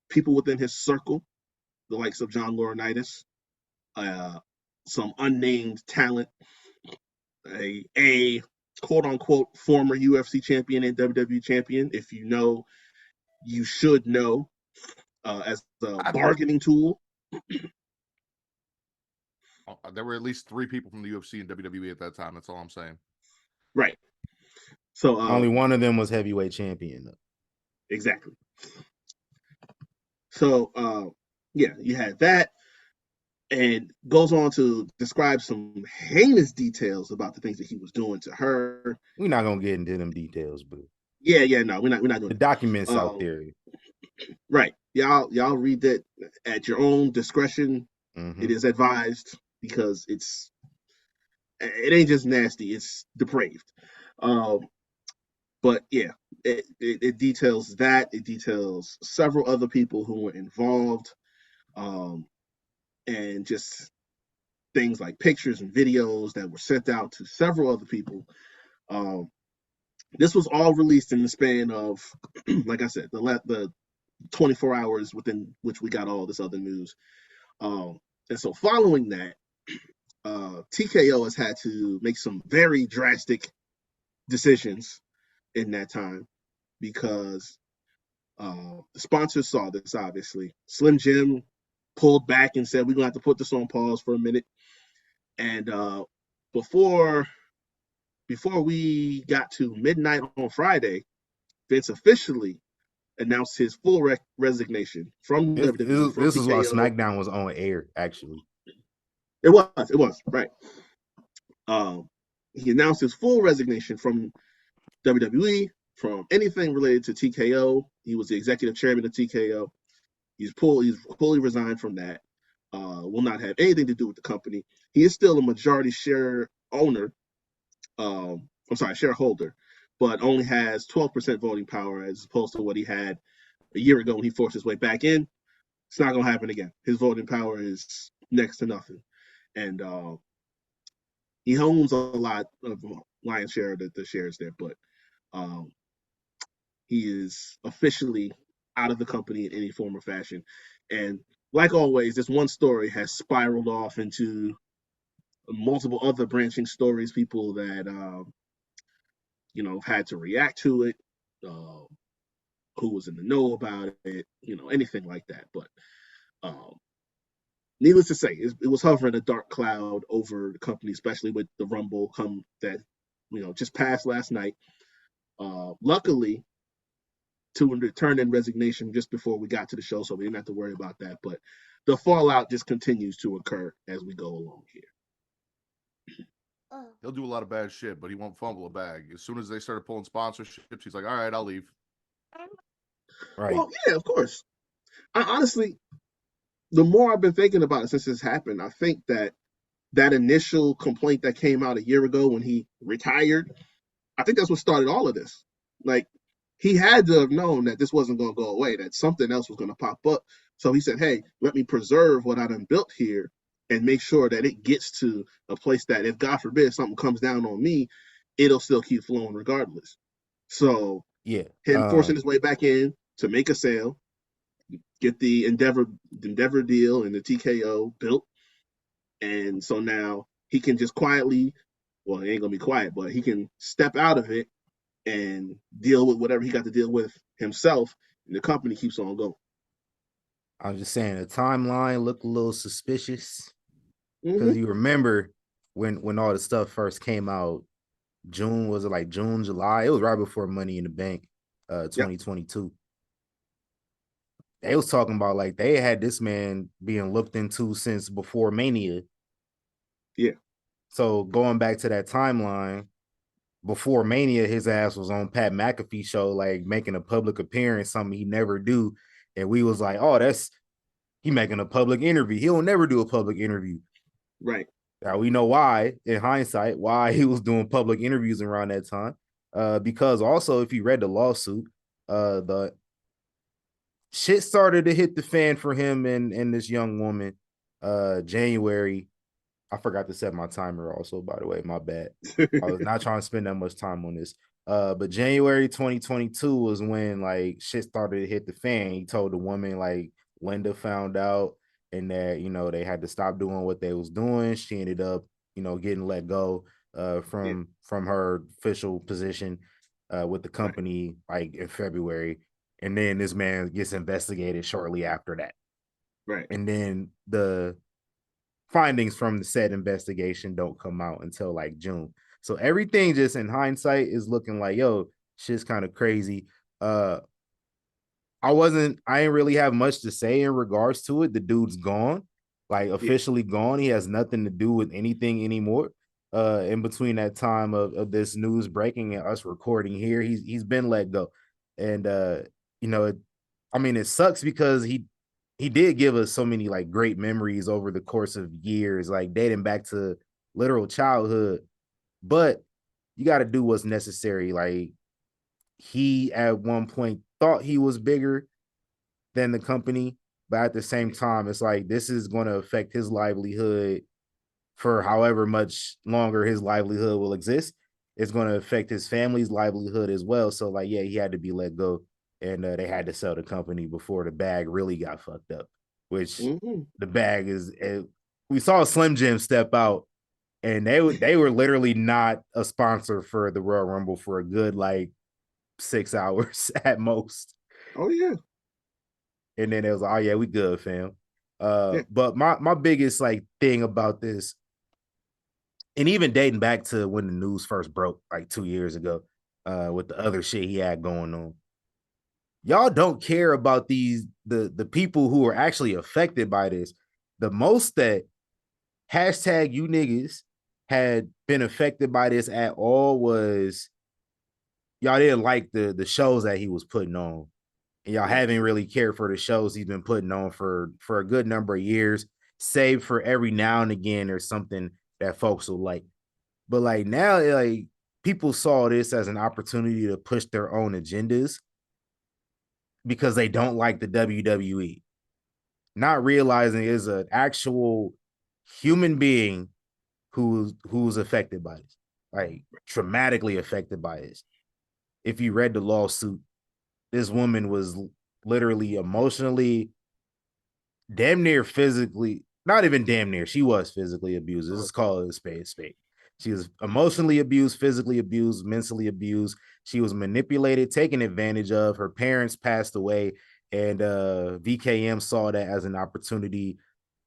people within his circle, the likes of John Laurinaitis, some unnamed talent, a quote unquote former UFC champion and WWE champion. If you know, you should know, as a bargaining tool. There were at least 3 people from the UFC and WWE at that time. That's all I'm saying. Right. So only one of them was heavyweight champion, though. Exactly. So yeah, you had that, and goes on to describe some heinous details about the things that he was doing to her. We're not gonna get into them details, but No, we're not doing the documents out there. Right. Y'all read that at your own discretion. Mm-hmm. It is advised, because it ain't just nasty, it's depraved. But yeah, it details that. It details several other people who were involved, and just things like pictures and videos that were sent out to several other people. This was all released in the span of, like I said, the 24 hours within which we got all this other news. And so following that, TKO has had to make some very drastic decisions in that time, because the sponsors saw this, obviously. Slim Jim pulled back and said, we're going to have to put this on pause for a minute. And before we got to midnight on Friday, Vince officially announced his full resignation from WWE. This is while SmackDown was on air, actually. It was, right. He announced his full resignation from WWE, from anything related to TKO. He was the executive chairman of TKO. He's fully resigned from that. Will not have anything to do with the company. He is still a majority share owner. Shareholder, but only has 12% voting power, as opposed to what he had a year ago when he forced his way back in. It's not going to happen again. His voting power is next to nothing. And he owns a lot of lion's share of the shares there, but he is officially out of the company in any form or fashion. And like always, this one story has spiraled off into multiple other branching stories, people that had to react to it, who was in the know about it, anything like that. But needless to say, it was hovering a dark cloud over the company, especially with the Rumble that just passed last night. Luckily, to turn in resignation just before we got to the show, so we didn't have to worry about that. But the fallout just continues to occur as we go along here. He'll do a lot of bad shit, but he won't fumble a bag. As soon as they started pulling sponsorships, he's like, all right, I'll leave. Right. Well, yeah, of course. Honestly, the more I've been thinking about it since this happened, I think that initial complaint that came out a year ago when he retired, I think that's what started all of this. Like, he had to have known that this wasn't going to go away, that something else was going to pop up. So he said, hey, let me preserve what I done built here and make sure that it gets to a place that, if God forbid something comes down on me, it'll still keep flowing regardless. So yeah, him forcing his way back in to make a sale, get the Endeavor deal and the TKO built. And so now he can just quietly, well, it ain't going to be quiet, but he can step out of it and deal with whatever he got to deal with himself, and the company keeps on going. I'm just saying the timeline looked a little suspicious, because you remember when all the stuff first came out, June, was it like June, July? It was right before Money in the Bank, 2022. Yep. They was talking about like they had this man being looked into since before Mania. Yeah. So going back to that timeline, before Mania, his ass was on Pat McAfee show, like making a public appearance, something he never do. And we was like, oh, he making a public interview. He'll never do a public interview. Right. Now we know why, in hindsight, why he was doing public interviews around that time. Because also, if you read the lawsuit, the shit started to hit the fan for him and this young woman. January. I forgot to set my timer also, by the way. My bad. I was not trying to spend that much time on this. But January 2022 was when like shit started to hit the fan. He told the woman like Linda found out and that they had to stop doing what they was doing. She ended up getting let go from her official position with the company like in February, and then this man gets investigated shortly after that. Right. And then the findings from the said investigation don't come out until like June. So everything just in hindsight is looking like, yo, shit's kind of crazy. I didn't really have much to say in regards to it. The dude's gone, like officially gone. He has nothing to do with anything anymore. In between that time of this news breaking and us recording here, he's been let go. And it sucks because he did give us so many like great memories over the course of years, like dating back to literal childhood. But you got to do what's necessary. Like he at one point thought he was bigger than the company, but at the same time, it's like this is going to affect his livelihood for however much longer his livelihood will exist. It's going to affect his family's livelihood as well. So like, yeah, he had to be let go, and they had to sell the company before the bag really got fucked up. Which the bag is. We saw Slim Jim step out, and they were literally not a sponsor for the Royal Rumble for a good like 6 hours at most. Oh yeah. And then it was like, oh yeah, we good, fam. But my biggest like thing about this, and even dating back to when the news first broke like 2 years ago, with the other shit he had going on, y'all don't care about the people who are actually affected by this. The most that hashtag you niggas had been affected by this at all was y'all didn't like the shows that he was putting on. And y'all haven't really cared for the shows he's been putting on for a good number of years, save for every now and again there's something that folks will like. But like now, like people saw this as an opportunity to push their own agendas because they don't like the WWE, not realizing is an actual human being who's affected by this, like traumatically affected by this. If you read the lawsuit, this woman was literally emotionally, damn near physically, not even damn near, she was physically abused. This is called a spade. She was emotionally abused, physically abused, mentally abused. She was manipulated, taken advantage of. Her parents passed away, and VKM saw that as an opportunity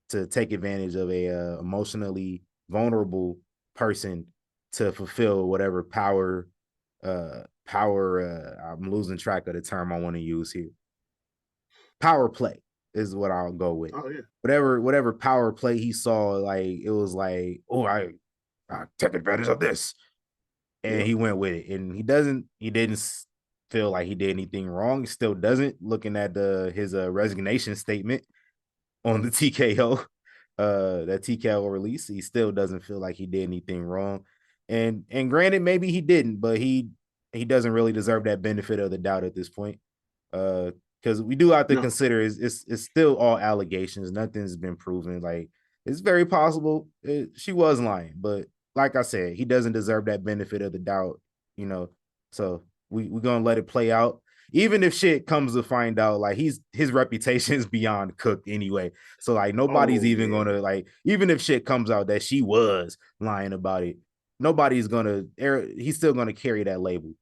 to take advantage of a emotionally vulnerable person to fulfill whatever power. I'm losing track of the term I want to use here. Power play is what I'll go with. Oh yeah. Whatever power play he saw, like it was like, oh, I take advantage of this, and he went with it. And he didn't feel like he did anything wrong. He still doesn't. Looking at his resignation statement on the TKO, that TKO release, he still doesn't feel like he did anything wrong. And granted, maybe he didn't, but he doesn't really deserve that benefit of the doubt at this point. Because we do have to consider it's still all allegations. Nothing's been proven. Like it's very possible she was lying, but like I said, he doesn't deserve that benefit of the doubt. So we're gonna let it play out. Even if shit comes to find out, like his reputation is beyond cooked anyway. So like nobody's even gonna like, even if shit comes out that she was lying about it, nobody's gonna he's still gonna carry that label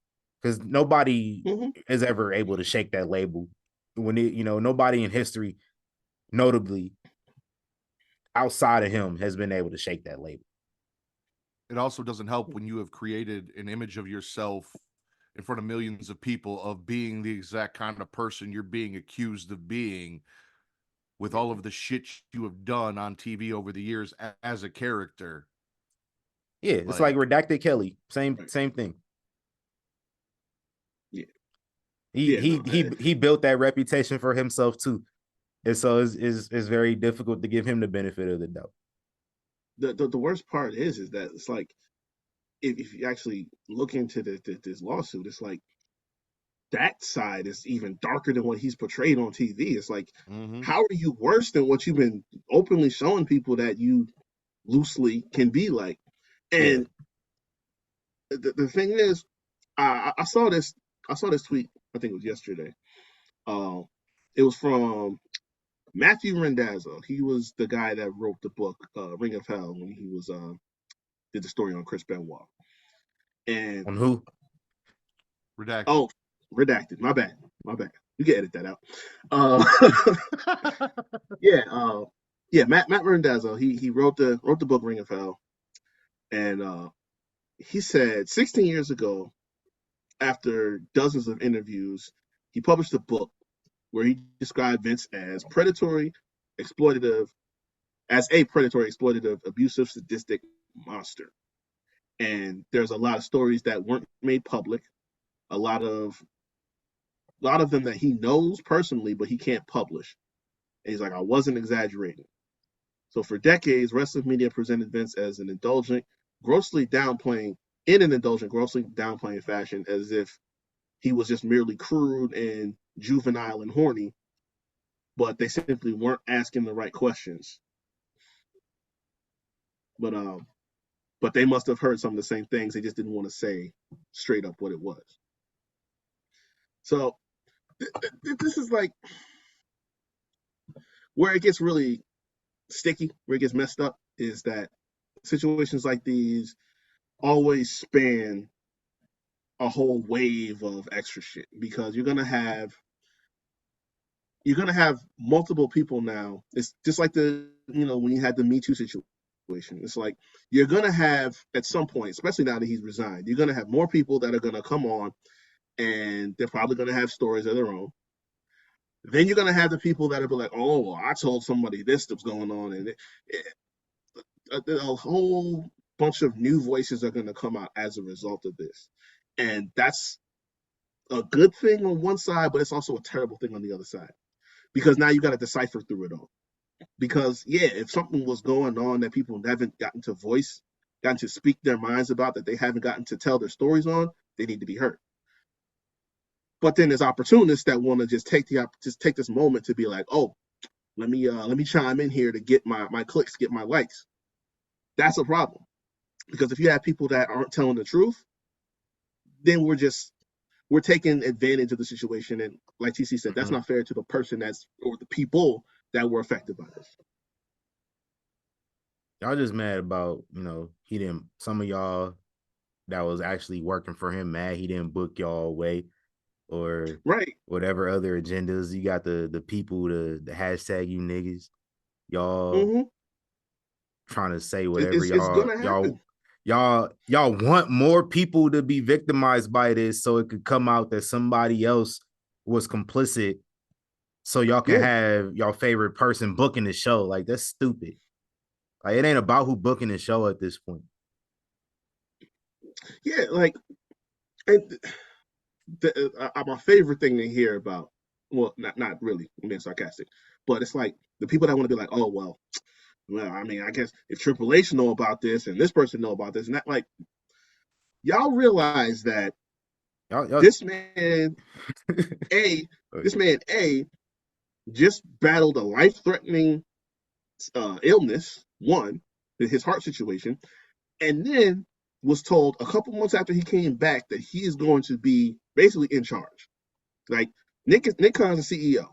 because nobody is ever able to shake that label. When nobody in history, notably outside of him, has been able to shake that label. It also doesn't help when you have created an image of yourself in front of millions of people of being the exact kind of person you're being accused of being, with all of the shit you have done on TV over the years as a character. Yeah, it's like Redacted Kelly. Same thing. Yeah. He built that reputation for himself too. And so it's very difficult to give him the benefit of the doubt. The worst part is that it's like if you actually look into this lawsuit, it's like that side is even darker than what he's portrayed on TV. It's like, how are you worse than what you've been openly showing people that you loosely can be like? And the thing is, I saw this. I saw this tweet. I think it was yesterday. It was from Matthew Randazzo. He was the guy that wrote the book Ring of Hell when he was did the story on Chris Benoit. And On who? Redacted. oh, redacted. My bad. You can edit that out. Yeah. Matt Randazzo. He wrote the book Ring of Hell, and he said 16 years ago, after dozens of interviews, he published a book where he described Vince as a predatory, exploitative, abusive, sadistic monster. And there's a lot of stories that weren't made public, a lot of them that he knows personally, but he can't publish. And he's like, I wasn't exaggerating. So for decades, wrestling media presented Vince as in an indulgent, grossly downplaying fashion, as if he was just merely crude and juvenile and horny, but they simply weren't asking the right questions. But they must have heard some of the same things. They just didn't want to say straight up what it was. So this is like where it gets really sticky, where it gets messed up, is that situations like these always span a whole wave of extra shit, because you're gonna have multiple people now. It's just like when you had the Me Too situation. It's like you're gonna have at some point, especially now that he's resigned, you're gonna have more people that are gonna come on, and they're probably gonna have stories of their own. Then you're gonna have the people that are like, oh, well, I told somebody this that's going on, and a whole bunch of new voices are gonna come out as a result of this, and that's a good thing on one side, but it's also a terrible thing on the other side, because now you got to decipher through it all. Because if something was going on that people haven't gotten to speak their minds about, that they haven't gotten to tell their stories on, they need to be heard. But then there's opportunists that want to just take this moment to be like, oh, let me chime in here to get my clicks, get my likes. That's a problem, because if you have people that aren't telling the truth, then we're taking advantage of the situation, and like TC said, that's not fair to the person or the people that were affected by this. Y'all just mad about, he didn't, some of y'all that was actually working for him mad he didn't book y'all away, or right, whatever other agendas. You got the people, the hashtag you niggas, y'all trying to say whatever it's gonna happen. Y'all want more people to be victimized by this, so it could come out that somebody else was complicit, so y'all can have y'all favorite person booking the show. Like, that's stupid. Like, it ain't about who booking the show at this point. Yeah, like, and my favorite thing to hear about, well, not really, I'm being sarcastic, but it's like the people that want to be like, oh, well, I mean, I guess if Triple H know about this and this person know about this, and that, like, y'all realize that this man A just battled a life-threatening illness, his heart situation, and then was told a couple months after he came back that he is going to be basically in charge. Like, Nick Khan's the CEO,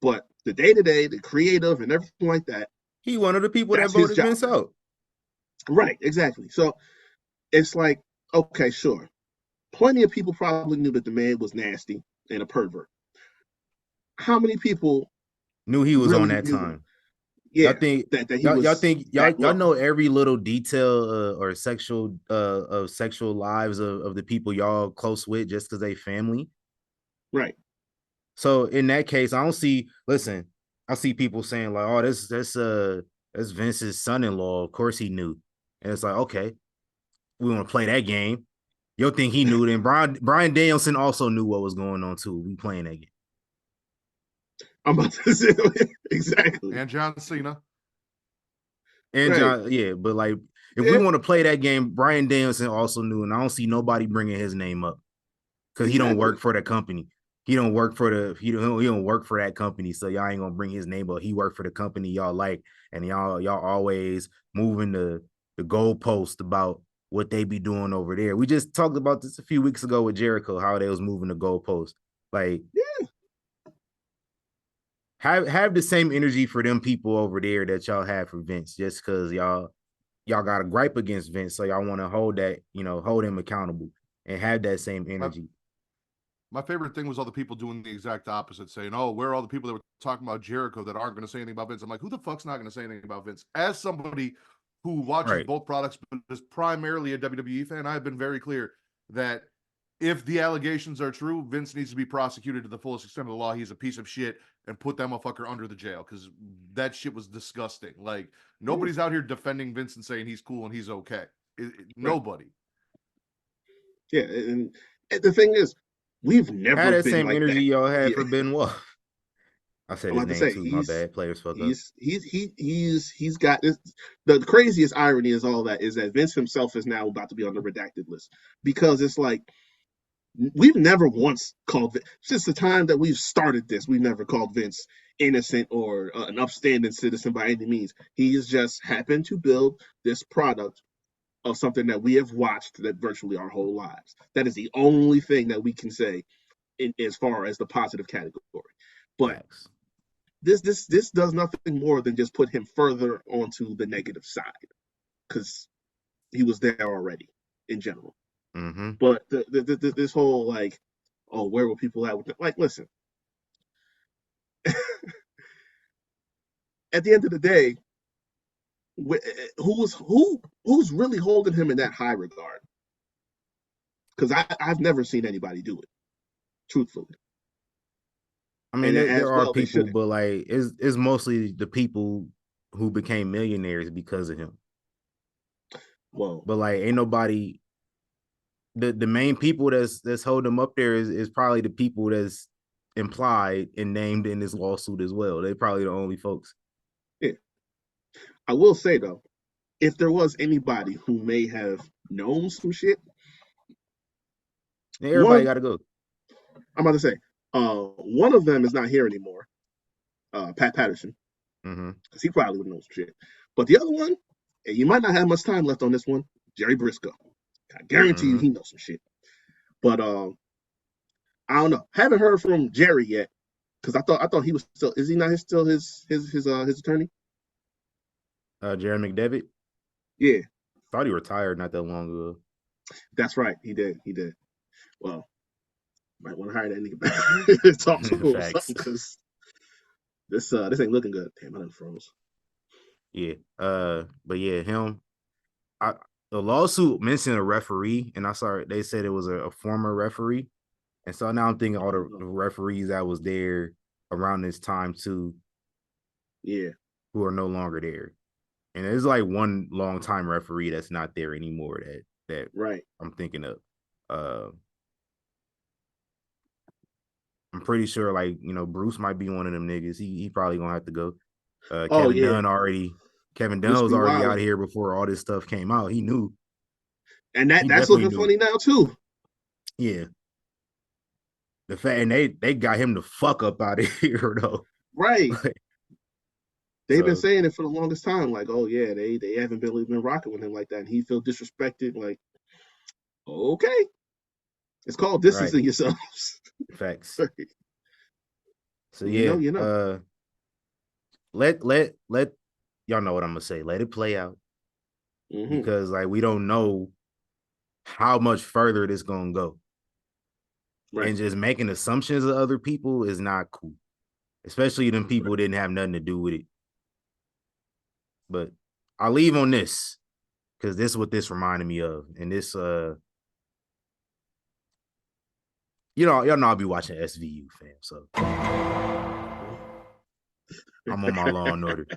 but the day-to-day, the creative, and everything like that, he one of the people that voted Vince out. Right, exactly. So it's like, okay, sure. Plenty of people probably knew that the man was nasty and a pervert. How many people knew he was really on that time? Yeah, y'all think that he was. Y'all know every little detail or sexual lives of the people y'all close with just because they family, right? So in that case, I see people saying like, "Oh, that's Vince's son-in-law. Of course he knew," and it's like, okay, we want to play that game. You'll think he knew. Then Bryan Danielson also knew what was going on too. We playing that game. I'm about to say exactly. And John Cena. And right. But like, if we want to play that game, Bryan Danielson also knew, and I don't see nobody bringing his name up because he don't work for the company. He don't work for he don't work for that company, so y'all ain't gonna bring his name up. He worked for the company y'all like, and y'all always moving the goalpost about what they be doing over there. We just talked about this a few weeks ago with Jericho, how they was moving the goalposts. Like, Yeah. Have the same energy for them people over there that y'all have for Vince, just because y'all got a gripe against Vince, so y'all want to hold that, hold him accountable and have that same energy. My favorite thing was all the people doing the exact opposite, saying, "Oh, where are all the people that were talking about Jericho that aren't going to say anything about Vince?" I'm like, who the fuck's not going to say anything about Vince? As somebody who watches Right. both products but is primarily a WWE fan, I've been very clear that if the allegations are true, Vince needs to be prosecuted to the fullest extent of the law. He's a piece of shit, and put that motherfucker under the jail, because that shit was disgusting. Like, nobody's out here defending Vince and saying he's cool and he's okay. Nobody. Yeah, and the thing is, we've never Had that been same like energy that. y'all had Yeah. for Benoit. I said I'm his about to name say, too. My bad. Players fuck up. he's got this. The craziest irony is all that is that Vince himself is now about to be on the redacted list, because it's like we've never once called since the time that we've started this, we've never called Vince innocent or an upstanding citizen by any means. He has just happened to build this product of something that we have watched that virtually our whole lives. That is the only thing that we can say as far as the positive category. But Facts. this does nothing more than just put him further onto the negative side, because he was there already in general. Mm-hmm. But this whole like, oh, where were people at with it? Like, listen, at the end of the day, who's really holding him in that high regard? Because I've never seen anybody do it, truthfully. I mean, And there as are well, they people, shouldn't. but like it's mostly the people who became millionaires because of him. Well, But like, ain't nobody. The main people that's holding him up there is probably the people that's implied and named in this lawsuit as well. They probably the only folks. yeah. I will say though, if there was anybody who may have known some shit, And everybody one, got to go. I'm about to say, one of them is not here anymore, Pat Patterson, Mm-hmm. because he probably would know some shit. But the other one, and you might not have much time left on this one, Jerry Briscoe. I guarantee you he knows some shit. But I don't know. Haven't heard from Jerry yet, because I thought he was still. Is he not still his attorney? Jerry McDevitt. Yeah, Thought he retired not that long ago. that's right. He did. Well, might want to hire that nigga back. Talk to him or Facts. something, because this ain't looking good. Damn, I done froze. Yeah. But yeah, him. The lawsuit mentioned a referee, and I saw they said it was a former referee, and so now I'm thinking all the referees that was there around this time too, Yeah, who are no longer there, and there's like one long time referee that's not there anymore that right. I'm thinking of. I'm pretty sure like Bruce might be one of them niggas. He probably gonna have to go. Oh Kevin yeah, Dunn was be already wildin'. out here before all this stuff came out. He knew. And He that's definitely looking knew. funny now too. Yeah. The fact and they got him the fuck up out of here though. Right. They've been So saying it for the longest time. Like, oh yeah, they haven't really been rocking with him like that, and he feel disrespected. Like, okay, it's called right. distancing yourselves. Facts. So You yeah, know, you know. let y'all know what I'm gonna say. Let it play out. Mm-hmm. Because like we don't know how much further this gonna go. Right. And just making assumptions of other people is not cool. Especially them people who didn't have nothing to do with it. But I'll leave on this because this is what this reminded me of. And this y'all know I'll be watching SVU, fam. So I'm on my Law and Order.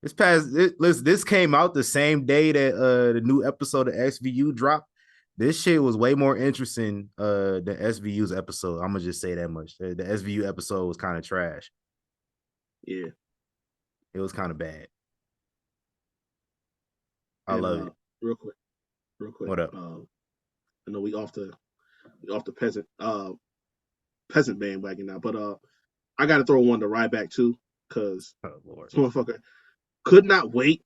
This came out the same day that the new episode of SVU dropped. This shit was way more interesting than SVU's episode. I'm gonna just say that much. The SVU episode was kind of trash. Yeah. It was kind of bad. I love it. Real quick. What up? I know we off the peasant bandwagon now, but I got to throw one to Ryback too, because Oh Lord. this motherfucker could not wait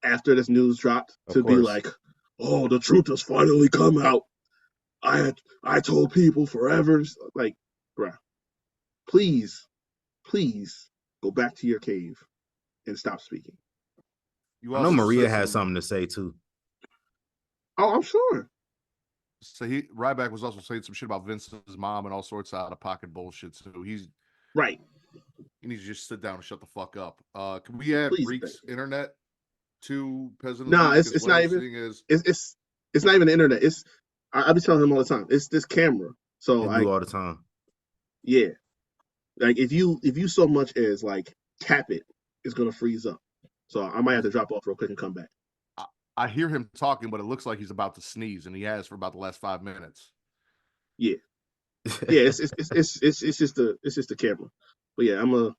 after this news dropped to be like, oh, the truth has finally come out. I told people forever. Like, bruh, please go back to your cave and stop speaking. You I know also Maria said has something to say too. Oh, I'm sure. So Ryback was also saying some shit about Vince's mom and all sorts of out of pocket bullshit. So he Right. needs to just sit down and shut the fuck up. Can we add Please, Reek's internet to Peasant nah, Elite? it's not even. It's not even the internet. I be telling him all the time. It's this camera. So They do all the time. yeah, like if you so much as like tap it, it's gonna freeze up. So I might have to drop off real quick and come back. I hear him talking, but it looks like he's about to sneeze, and he has for about the last 5 minutes. Yeah, yeah. It's just the camera. But yeah, I'm gonna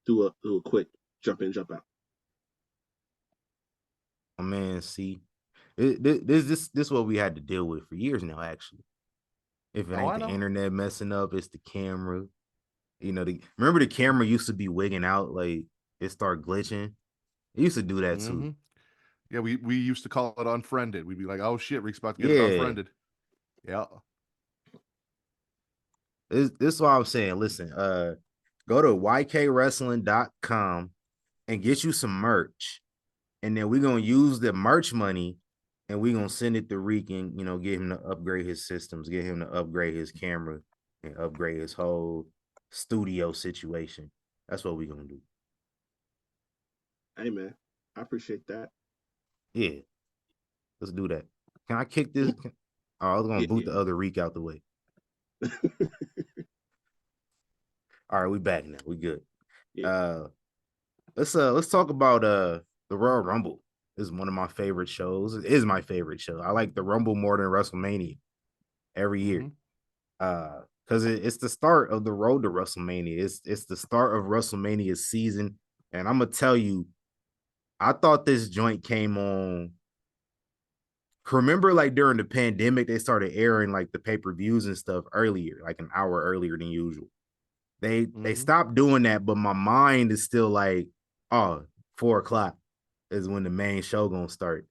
do a quick jump in, jump out. Oh man, see, this what we had to deal with for years now. Actually, if it ain't the internet messing up, it's the camera. You know, remember the camera used to be wigging out, like it started glitching. It used to do that too. Yeah, we used to call it unfriended. We'd be like, "Oh shit, Rick's about to get unfriended." Yeah. This is what I'm saying. Listen, go to ykwrestling.com and get you some merch. And then we're gonna use the merch money and we're gonna send it to Reek and get him to upgrade his systems, get him to upgrade his camera and upgrade his whole studio situation. That's what we're gonna do. Hey man, I appreciate that. Yeah. Let's do that. Can I kick this? Oh, I was gonna boot the other Reek out the way. All right, we back now. We good. Yeah. Let's talk about the Royal Rumble. This is one of my favorite shows. It is my favorite show. I like the Rumble more than WrestleMania every year. Because it's the start of the road to WrestleMania. It's the start of WrestleMania season. And I'm gonna tell you, I thought this joint came on. Remember, like during the pandemic, they started airing like the pay-per-views and stuff earlier, like an hour earlier than usual. They stopped doing that, but my mind is still like, oh, 4:00 is when the main show gonna start.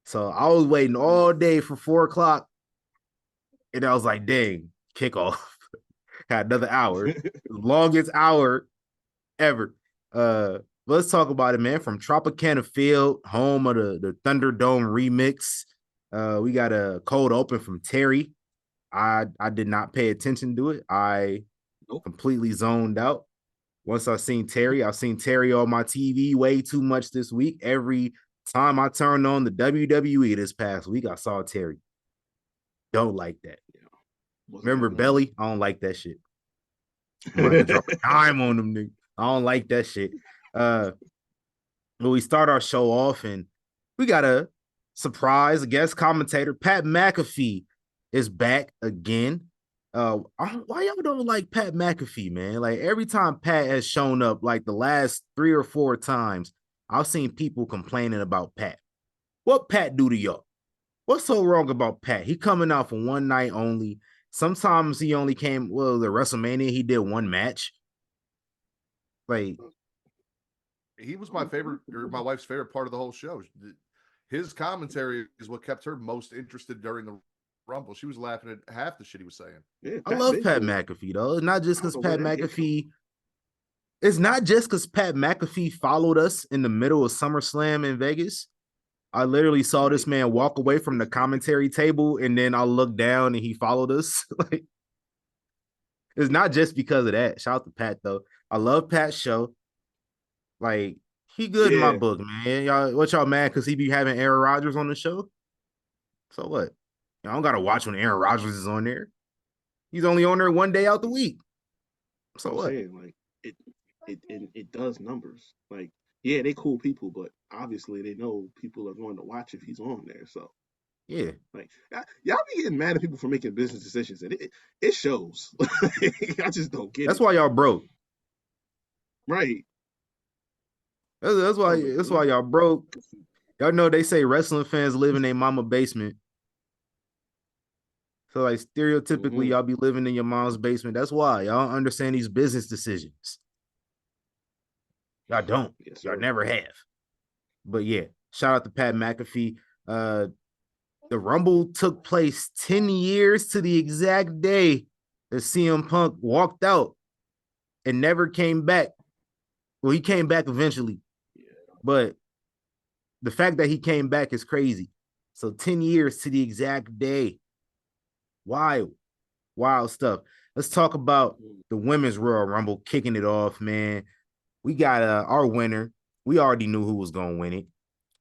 So I was waiting all day for 4:00, and I was like, dang, kickoff. Had another hour, longest hour ever. Let's talk about it, man. From Tropicana Field, home of the Thunderdome remix. We got a cold open from Terry. I did not pay attention to it. I completely zoned out. Once I've seen Terry on my TV way too much this week. Every time I turned on the WWE this past week, I saw Terry. Don't like that. Remember Belly? I don't like that shit. I'm about to drop a dime on them niggas. I don't like that shit. But we start our show off and we got a surprise guest commentator. Pat McAfee is back again. Why y'all don't like Pat McAfee, man? Like every time Pat has shown up, like the last 3 or 4 times, I've seen people complaining about Pat. What Pat do to y'all? What's so wrong about Pat? He coming out for one night only. Sometimes he only came, the WrestleMania, he did one match. Like, he was my favorite, or my wife's favorite part of the whole show. His commentary is what kept her most interested during the Rumble. She was laughing at half the shit he was saying. Yeah, I love Pat McAfee though. It's not just because Pat McAfee. It's not just because Pat McAfee followed us in the middle of SummerSlam in Vegas. I literally saw this man walk away from the commentary table, and then I looked down and he followed us. Like, it's not just because of that. Shout out to Pat though. I love Pat's show. Like, he good in my book, man. Y'all mad because he be having Aaron Rodgers on the show? So what? I don't gotta watch when Aaron Rodgers is on there. He's only on there one day out the week. So what? Saying, like it does numbers. Like, yeah, they cool people, but obviously they know people are going to watch if he's on there. So yeah, like y'all be getting mad at people for making business decisions, and it shows. I just don't get That's why y'all broke. Right. That's why y'all broke. Y'all know they say wrestling fans live in their mama basement. So like stereotypically, y'all be living in your mom's basement. That's why y'all don't understand these business decisions. Y'all don't. Y'all never have. But yeah, shout out to Pat McAfee. The Rumble took place 10 years to the exact day that CM Punk walked out and never came back. Well, he came back eventually, but the fact that he came back is crazy. So 10 years to the exact day. Wild stuff. Let's talk about the women's Royal Rumble kicking it off, man. We got our winner. We already knew who was going to win it.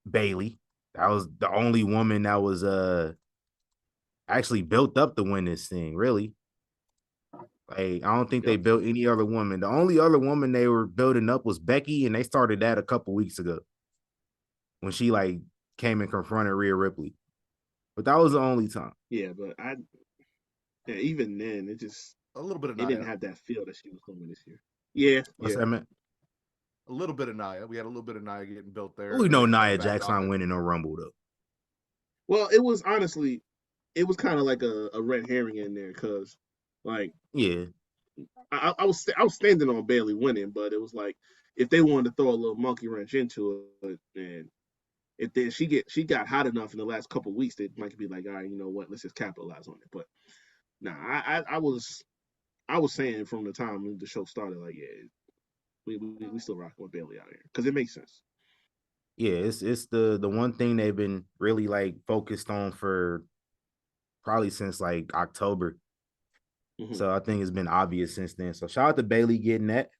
Bayley. That was the only woman that was actually built up to win this thing, really. Like, I don't think they built any other woman. The only other woman they were building up was Becky, and they started that a couple weeks ago when she like came and confronted Rhea Ripley. But that was the only time. Yeah, but even then it just A little bit of it Nia. didn't have that feel that she was going this year. Yeah, What's that, man? A little bit of Nia. We had a little bit of Nia getting built there. We know Nia Jax not winning no Rumble though. Well, it was honestly, it was kind of like a red herring in there because, like, yeah, I was standing on Bayley winning, but it was like if they wanted to throw a little monkey wrench into it, and if then she got hot enough in the last couple of weeks, they might be like, all right, you know what, let's just capitalize on it. But nah, I was saying from the time the show started, like, yeah, we still rocking with Bayley out here because it makes sense. Yeah, it's the one thing they've been really like focused on for probably since like October. Mm-hmm. So I think it's been obvious since then. So shout out to Bayley getting that.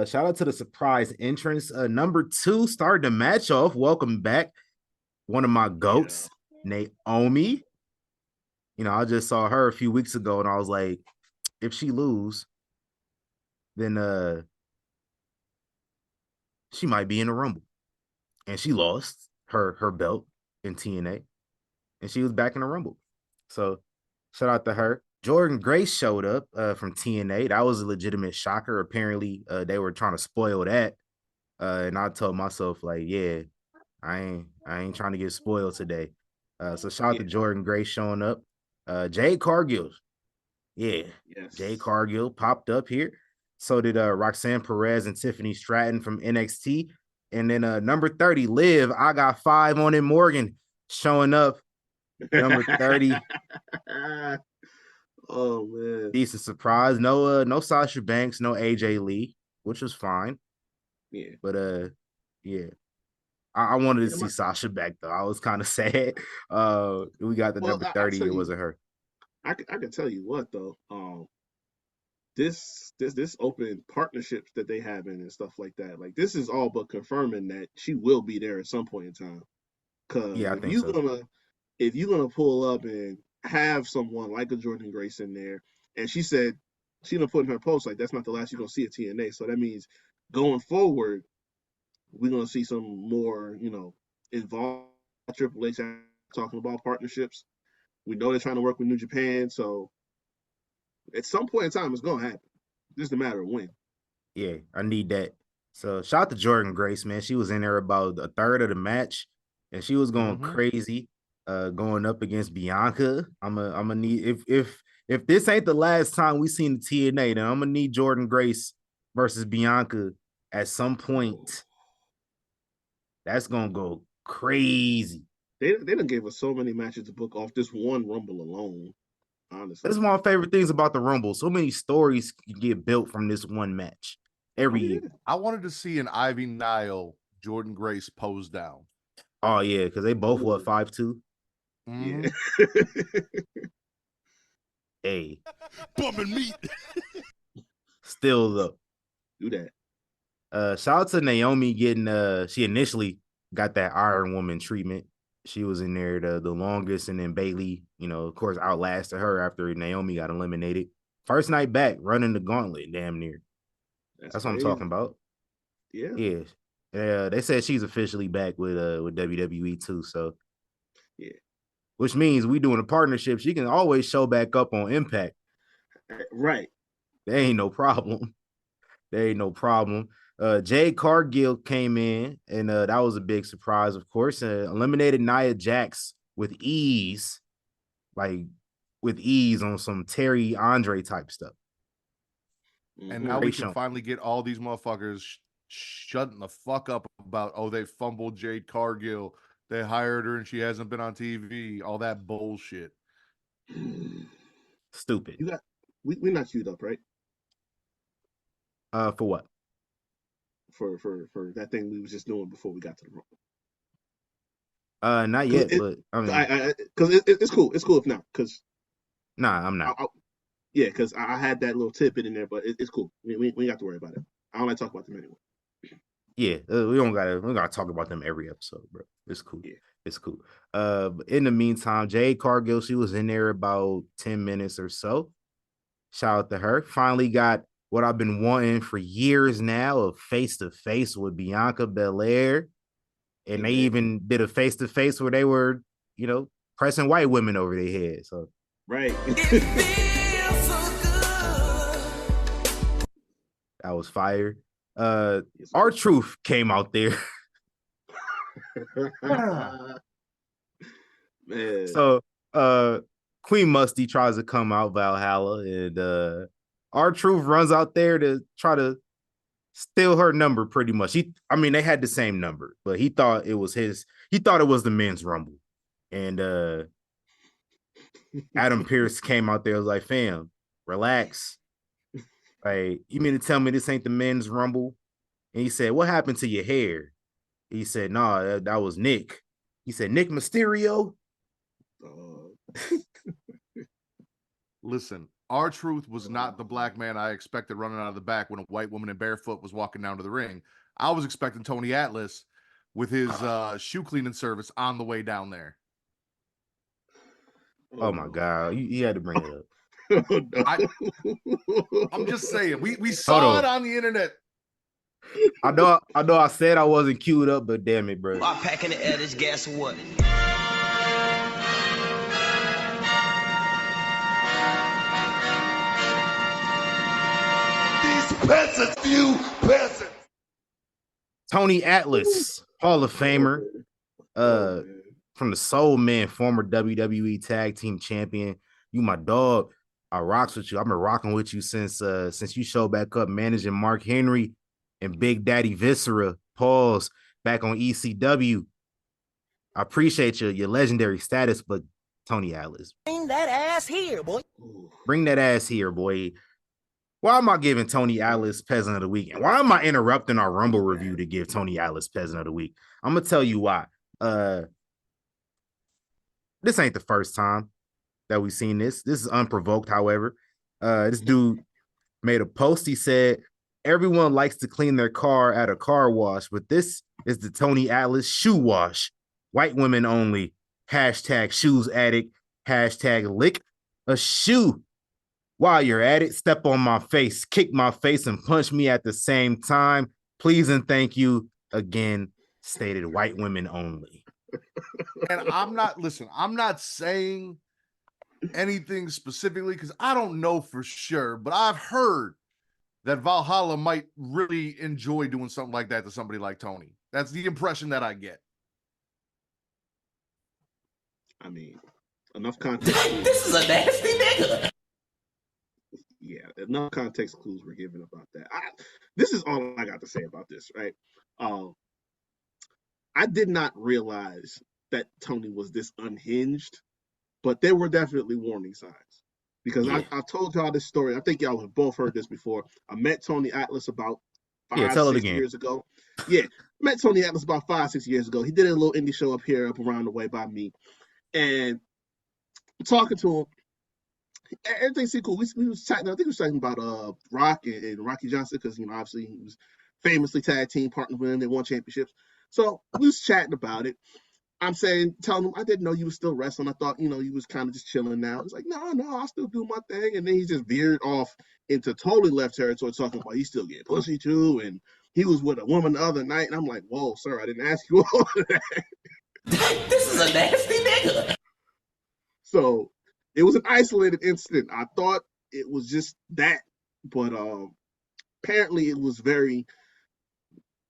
Shout out to the surprise entrance. Number 2 started the match off. Welcome back. One of my goats, Naomi. You know, I just saw her a few weeks ago and I was like, if she lose, then she might be in the Rumble. And she lost her belt in TNA. And she was back in the Rumble. So shout out to her. Jordan Grace showed up from TNA. That was a legitimate shocker. Apparently, they were trying to spoil that. And I told myself, like, yeah, I ain't trying to get spoiled today. So shout out to Jordan Grace showing up. Jade Cargill. Yeah. Yes. Jade Cargill popped up here. So did Roxanne Perez and Tiffany Stratton from NXT. And then number 30, Liv, I got 5 on it, Morgan, showing up. Number 30. Oh man. Decent surprise. No Sasha Banks, no AJ Lee, which was fine. Yeah. But yeah. I wanted to see Sasha back though. I was kind of sad. We got the number 30, it wasn't her. I can tell you what though. This open partnerships that they have in and stuff like that. Like this is all but confirming that she will be there at some point in time. Cause yeah, if you're gonna pull up and have someone like a Jordan Grace in there, and she said she gonna put in her post like that's not the last you're gonna see at TNA. So that means going forward, we're gonna see some more, involved Triple H talking about partnerships. We know they're trying to work with New Japan, so at some point in time, it's gonna happen. It's just a matter of when. Yeah, I need that. So shout out to Jordan Grace, man. She was in there about a third of the match, and she was going crazy, going up against Bianca. I'm gonna need if this ain't the last time we seen the TNA, then I'm gonna need Jordan Grace versus Bianca at some point. That's gonna go crazy. They done gave us so many matches to book off this one Rumble alone. Honestly, that's one of my favorite things about the Rumble. So many stories can get built from this one match every year. I wanted to see an Ivy Nile Jordan Grace pose down. Oh yeah, because they both 5'2". Yeah. Hey, bumming meat. Still though, do that. Shout out to Naomi getting she initially got that Iron Woman treatment. She was in there the longest, and then Bayley, of course, outlasted her after Naomi got eliminated. First night back, running the gauntlet, damn near. That's what I'm talking about. Yeah. Yeah. They said she's officially back with WWE too. So yeah. Which means we doing a partnership. She can always show back up on Impact. Right. There ain't no problem. Jade Cargill came in, and that was a big surprise, of course. Eliminated Nia Jax with ease, on some Terry Andre type stuff. And now we can finally get all these motherfuckers shutting the fuck up about, they fumbled Jade Cargill. They hired her and she hasn't been on TV. All that bullshit. Stupid. You got we're not queued up, right? For what? For that thing we was just doing before we got to the room. Not yet, but I mean, because it's cool. It's cool if not, because nah, I'm not. Yeah, because I had that little tidbit in there, but it's cool. We ain't got to worry about it. I don't like to talk about them anyway. Yeah, we don't gotta talk about them every episode, bro. It's cool. Yeah. It's cool. But in the meantime, Jade Cargill, she was in there about 10 minutes or so. Shout out to her. Finally got what I've been wanting for years now, of face-to-face with Bianca Belair. And they even did a face-to-face where they were, pressing white women over their heads. So right. That was fire. R-Truth came out there. Man. So Queen Musty tries to come out Valhalla, and R-Truth runs out there to try to steal her number pretty much. They had the same number, but he thought it was the men's rumble. And Adam Pearce came out there, was like, fam, relax. Like, you mean to tell me this ain't the men's rumble? And he said, what happened to your hair? He said, nah, that was Nick. He said, Nick Mysterio? Listen, R-Truth was not the black man I expected running out of the back when a white woman in barefoot was walking down to the ring. I was expecting Tony Atlas with his shoe cleaning service on the way down there. Oh my God. You had to bring it up. I'm just saying, we saw it on the internet. I know I said I wasn't queued up, but damn it, bro. I'm packing the edits, guess what? These peasants, you peasants. Tony Atlas, Hall of Famer, from the Soul Man, former WWE Tag Team Champion. You my dog. I rocks with you. I've been rocking with you since you showed back up managing Mark Henry and Big Daddy Viscera, pause, back on ECW. I appreciate your legendary status, but Tony Atlas. Bring that ass here, boy. Bring that ass here, boy. Why am I giving Tony Atlas Peasant of the Week? And why am I interrupting our Rumble review to give Tony Atlas Peasant of the Week? I'm going to tell you why. This ain't the first time that we've seen this. This is unprovoked, however. This dude made a post. He said, everyone likes to clean their car at a car wash, but this is the Tony Atlas shoe wash. White women only. Hashtag shoes addict. Hashtag lick a shoe. While you're at it, step on my face, kick my face, and punch me at the same time. Please and thank you. Again, stated white women only. And I'm not saying anything specifically because I don't know for sure, but I've heard that Valhalla might really enjoy doing something like that to somebody like Tony. That's the impression that I get. I mean, enough context. This is a nasty nigga. Yeah, enough context clues were given about that. This is all I got to say about this, right? I did not realize that Tony was this unhinged, but there were definitely warning signs. Because Yeah. I told y'all this story. I think y'all have both heard this before. I met Tony Atlas about 5-6 years ago. Yeah, met Tony Atlas about 5-6 years ago. He did a little indie show up around the way by me. And talking to him, everything seemed cool. We was chatting. I think we was talking about Rock and Rocky Johnson because obviously he was famously tag team partners with him. They won championships. So we was chatting about it. I'm telling him I didn't know you was still wrestling. I thought you was kind of just chilling now. He's like, no, I still do my thing. And then he just veered off into totally left territory, talking about he still getting pussy too, and he was with a woman the other night. And I'm like, whoa, sir, I didn't ask you all of that. This is a nasty nigga. So it was an isolated incident. I thought it was just that, but apparently it was very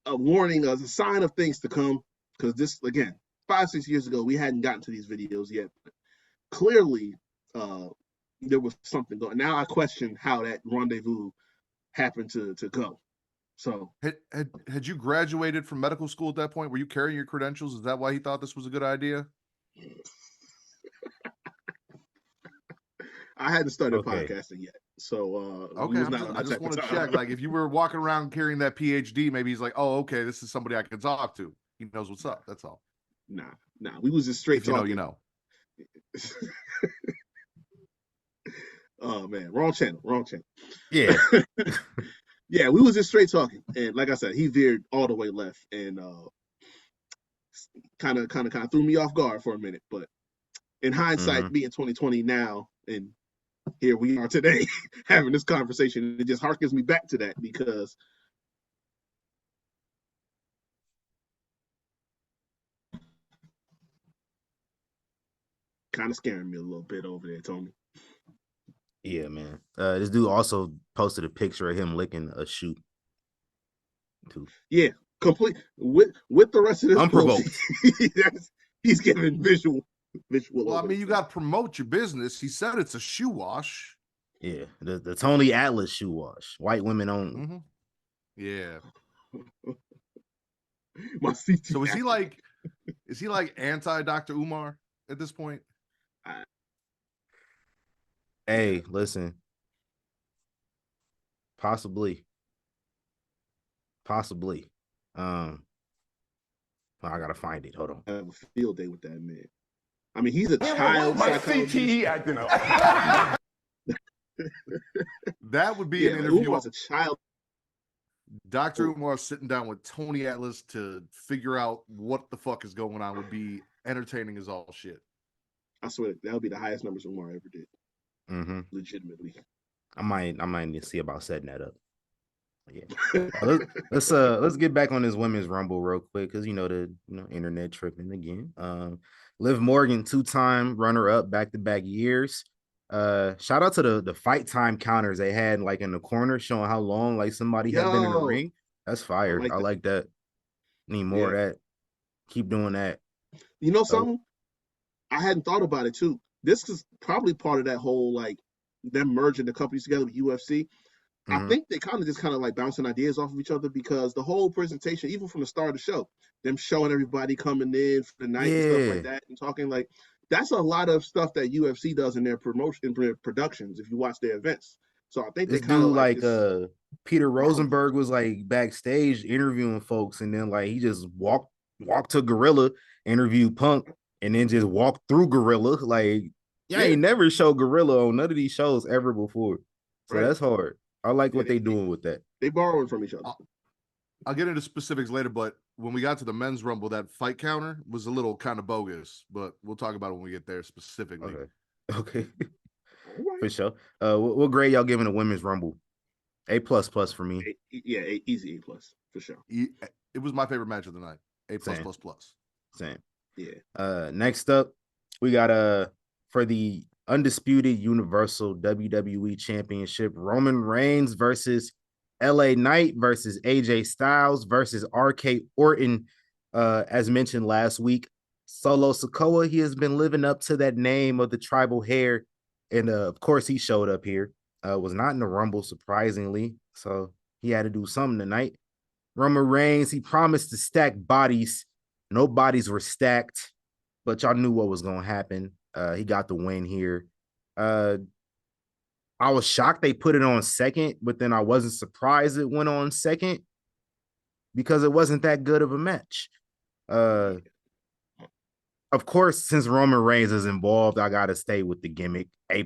a warning, as a sign of things to come. Because this, again, 5-6 years ago, we hadn't gotten to these videos yet. But clearly, there was something going. Now I question how that rendezvous happened to go. So Had you graduated from medical school at that point? Were you carrying your credentials? Is that why he thought this was a good idea? I hadn't started Okay. podcasting yet, so he Okay, was not on I that just type want of to time. check. Like, if you were walking around carrying that PhD, maybe he's like, "Oh, okay, this is somebody I can talk to. He knows what's up." That's all. Nah, we was just straight If you know, talking. you know. Oh man, wrong channel. Yeah. Yeah, we was just straight talking, and like I said, he veered all the way left, and kind of threw me off guard for a minute. But in hindsight, being 2020 now, and here we are today having this conversation, it just harkens me back to that because kind of scaring me a little bit over there, Tony. Yeah, man. This dude also posted a picture of him licking a shoe. Too. Yeah, complete with the rest of this Unprovoked. He's giving visual. Well, I mean, you got to promote your business. He said it's a shoe wash. Yeah, the Tony Atlas shoe wash, white women only. Mm-hmm. Yeah. My CT So is he like anti Dr. Umar at this point? Hey, listen. Possibly. I gotta find it. Hold on. I have a field day with that man. I mean, he's a child psychologist. CTE acting up. That would be an interview. Umar's a child. Dr. Umar sitting down with Tony Atlas to figure out what the fuck is going on would be entertaining as all shit. I swear that would be the highest numbers Umar ever did. Mm-hmm. Legitimately. I might need to see about setting that up. Yeah. Let's get back on this women's rumble real quick because the internet tripping again. Liv Morgan, 2-time runner-up back-to-back years. Shout out to the fight time counters they had like in the corner showing how long like somebody had been in the ring. That's fire. I like that. Need more of that. Keep doing that. You know something? I hadn't thought about it too. This is probably part of that whole like them merging the companies together with UFC. I think they kind of like bouncing ideas off of each other because the whole presentation, even from the start of the show, them showing everybody coming in for the night and stuff like that and talking like that's a lot of stuff that UFC does in their productions if you watch their events. So I think this they kind of like Peter Rosenberg was like backstage interviewing folks and then like he just walked to Gorilla, interviewed Punk, and then just walked through Gorilla. Like, I ain't never showed Gorilla on none of these shows ever before. So that's hard. I like what they're doing with that. They borrowing from each other. I'll get into specifics later, but when we got to the men's rumble, that fight counter was a little kind of bogus, but we'll talk about it when we get there specifically. Okay. For sure. What grade y'all giving the women's rumble? A++ for me. Easy A+ for sure. It was my favorite match of the night. A+++. Same. Yeah. Next up, we got for the undisputed Universal WWE Championship, Roman Reigns versus LA Knight versus AJ Styles versus RK Orton. As mentioned last week, Solo Sikoa, he has been living up to that name of the tribal hair. And of course, he showed up here. Was not in the Rumble, surprisingly. So he had to do something tonight. Roman Reigns, he promised to stack bodies. No bodies were stacked, but y'all knew what was going to happen. He got the win here. I was shocked they put it on second, but then I wasn't surprised it went on second because it wasn't that good of a match. Of course, since Roman Reigns is involved, I gotta stay with the gimmick. A++++.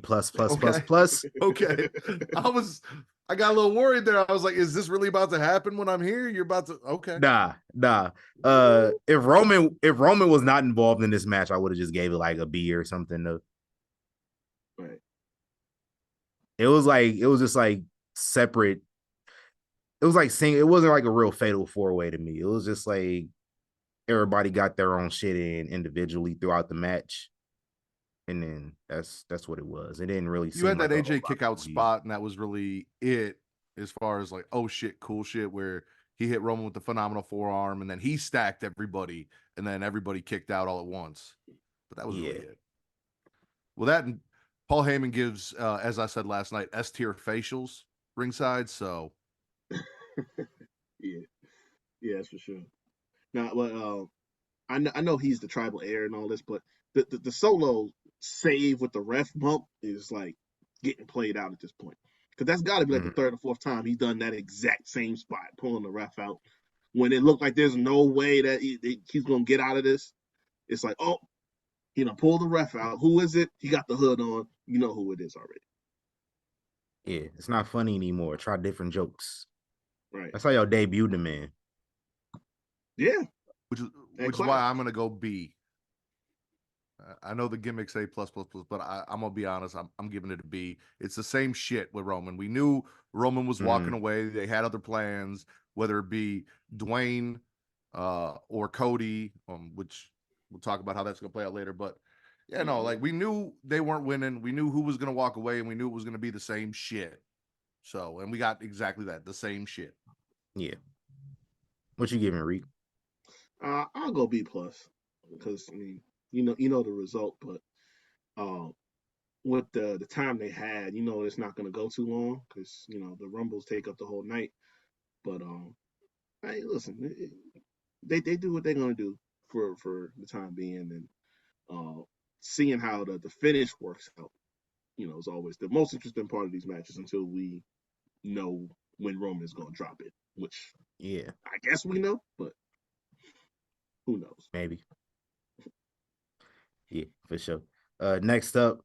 Okay. I got a little worried there. I was like, is this really about to happen when I'm here? You're about to Nah. If Roman was not involved in this match, I would have just gave it like a B or something. Right. It was just like separate. It was like it wasn't like a real fatal 4-way to me. It was just like everybody got their own shit in individually throughout the match. And then that's what it was. It didn't really You had that like AJ kick out spot, and that was really it as far as like, oh shit, cool shit, where he hit Roman with the phenomenal forearm, and then he stacked everybody, and then everybody kicked out all at once. But that was really it. Well, that and Paul Heyman gives, as I said last night, S-tier facials ringside, so Yeah, that's for sure. Now, but I know he's the tribal heir and all this, but the solo save with the ref bump is like getting played out at this point. Because that's got to be like the Mhm. third or fourth time he's done that exact same spot, pulling the ref out when it looked like there's no way that he's gonna get out of this. It's like, oh, pull the ref out. Who is it? He got the hood on. You know who it is already. Yeah, it's not funny anymore. Try different jokes. Right. That's how y'all debuted the man. Yeah. Which is And which is why I'm gonna go B. I know the gimmick's A plus, but I'm gonna be honest. I'm giving it a B. It's the same shit with Roman. We knew Roman was walking away. They had other plans, whether it be Dwayne or Cody, which we'll talk about how that's gonna play out later. But yeah, no, like we knew they weren't winning. We knew who was gonna walk away, and we knew it was gonna be the same shit. So, and we got exactly that, the same shit. Yeah. What you giving, Reek? I'll go B plus because I mean, you know the result, but with the time they had, it's not going to go too long because the rumbles take up the whole night. But hey, listen, they do what they're going to do for the time being, and seeing how the finish works out, is always the most interesting part of these matches until we know when Roman is going to drop it, which Yeah, I guess we know, but who knows? maybe. Yeah, for sure. Next up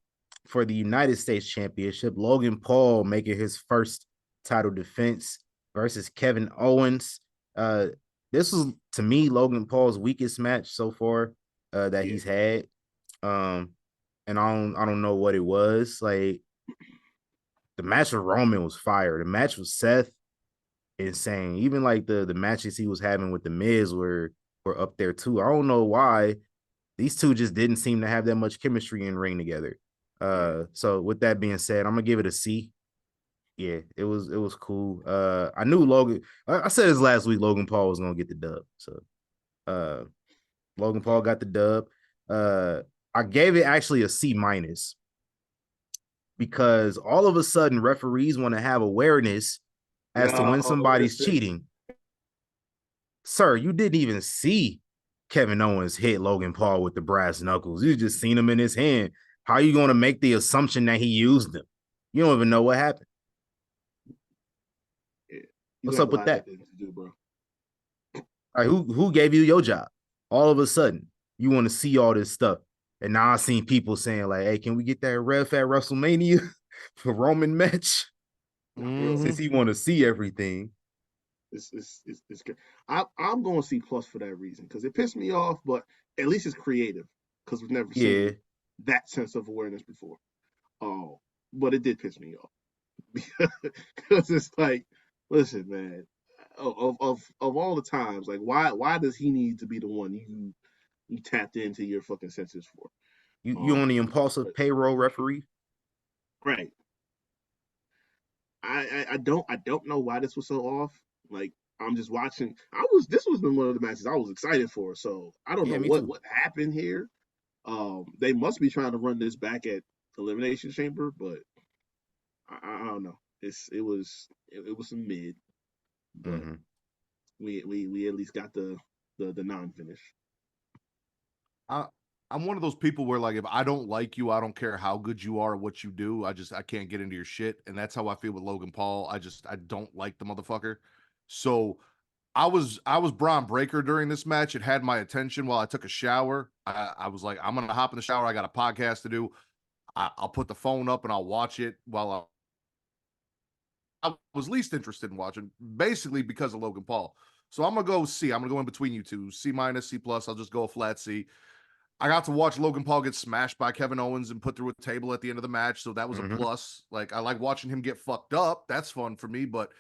for the United States Championship, Logan Paul making his first title defense versus Kevin Owens. This was to me Logan Paul's weakest match so far that Yeah. he's had. And I don't know what it was. Like the match with Roman was fire. The match with Seth, insane. Even like the matches he was having with the Miz were up there too. I don't know why these two just didn't seem to have that much chemistry in ring together. So with that being said, I'm gonna give it a C. Yeah, it was cool. I knew Logan. I said this last week. Logan Paul was gonna get the dub. So Logan Paul got the dub. I gave it actually a C minus because all of a sudden referees want to have awareness as to when somebody's cheating. Sir, you didn't even see Kevin Owens hit Logan Paul with the brass knuckles. You just seen him in his hand. How are you going to make the assumption that he used them? You don't even know what happened. Yeah. What's up with that? To do, bro. All right, who gave you your job? All of a sudden, you want to see all this stuff. And now I've seen people saying, like, hey, can we get that ref at WrestleMania for Roman match? Since he want to see everything. It's good. I'm going to C plus for that reason because it pissed me off, but at least it's creative because we've never seen that sense of awareness before. Oh, but it did piss me off because it's like, listen, man, of all the times, like why does he need to be the one you tapped into your fucking senses for? You on the impulsive payroll referee? Right. I don't know why this was so off. Like I'm just watching. This was one of the matches I was excited for. So I don't know what happened here. They must be trying to run this back at Elimination Chamber, but I don't know. It was some mid, but we at least got the non-finish. I'm one of those people where like if I don't like you, I don't care how good you are or what you do. I can't get into your shit. And that's how I feel with Logan Paul. I don't like the motherfucker. So I was Braun Breaker during this match. It had my attention while I took a shower. I was like, I'm gonna hop in the shower. I got a podcast to do. I'll put the phone up and I'll watch it while I was least interested in watching, basically because of Logan Paul. So I'm gonna go C. I'm gonna go in between you two. C minus, C plus. I'll just go a flat C. I got to watch Logan Paul get smashed by Kevin Owens and put through a table at the end of the match, so that was a plus. Like I like watching him get fucked up. That's fun for me, but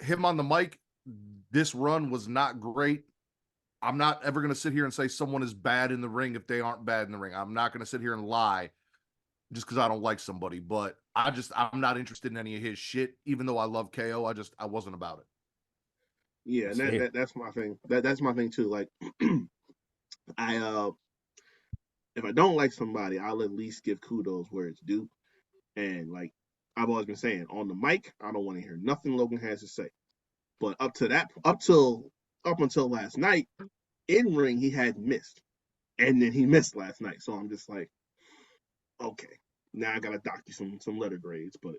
him on the mic, this run was not great. I'm not ever going to sit here and say someone is bad in the ring if they aren't bad in the ring. I'm not going to sit here and lie just because I don't like somebody, but I'm not interested in any of his shit, even though I love KO. I wasn't about it. Yeah, and that's my thing. That's my thing too. Like if I don't like somebody, I'll at least give kudos where it's due. And like I've always been saying, on the mic, I don't want to hear nothing Logan has to say. But up until last night, in ring he had missed, and then he missed last night. So I'm just like, okay, now I gotta dock you some letter grades, but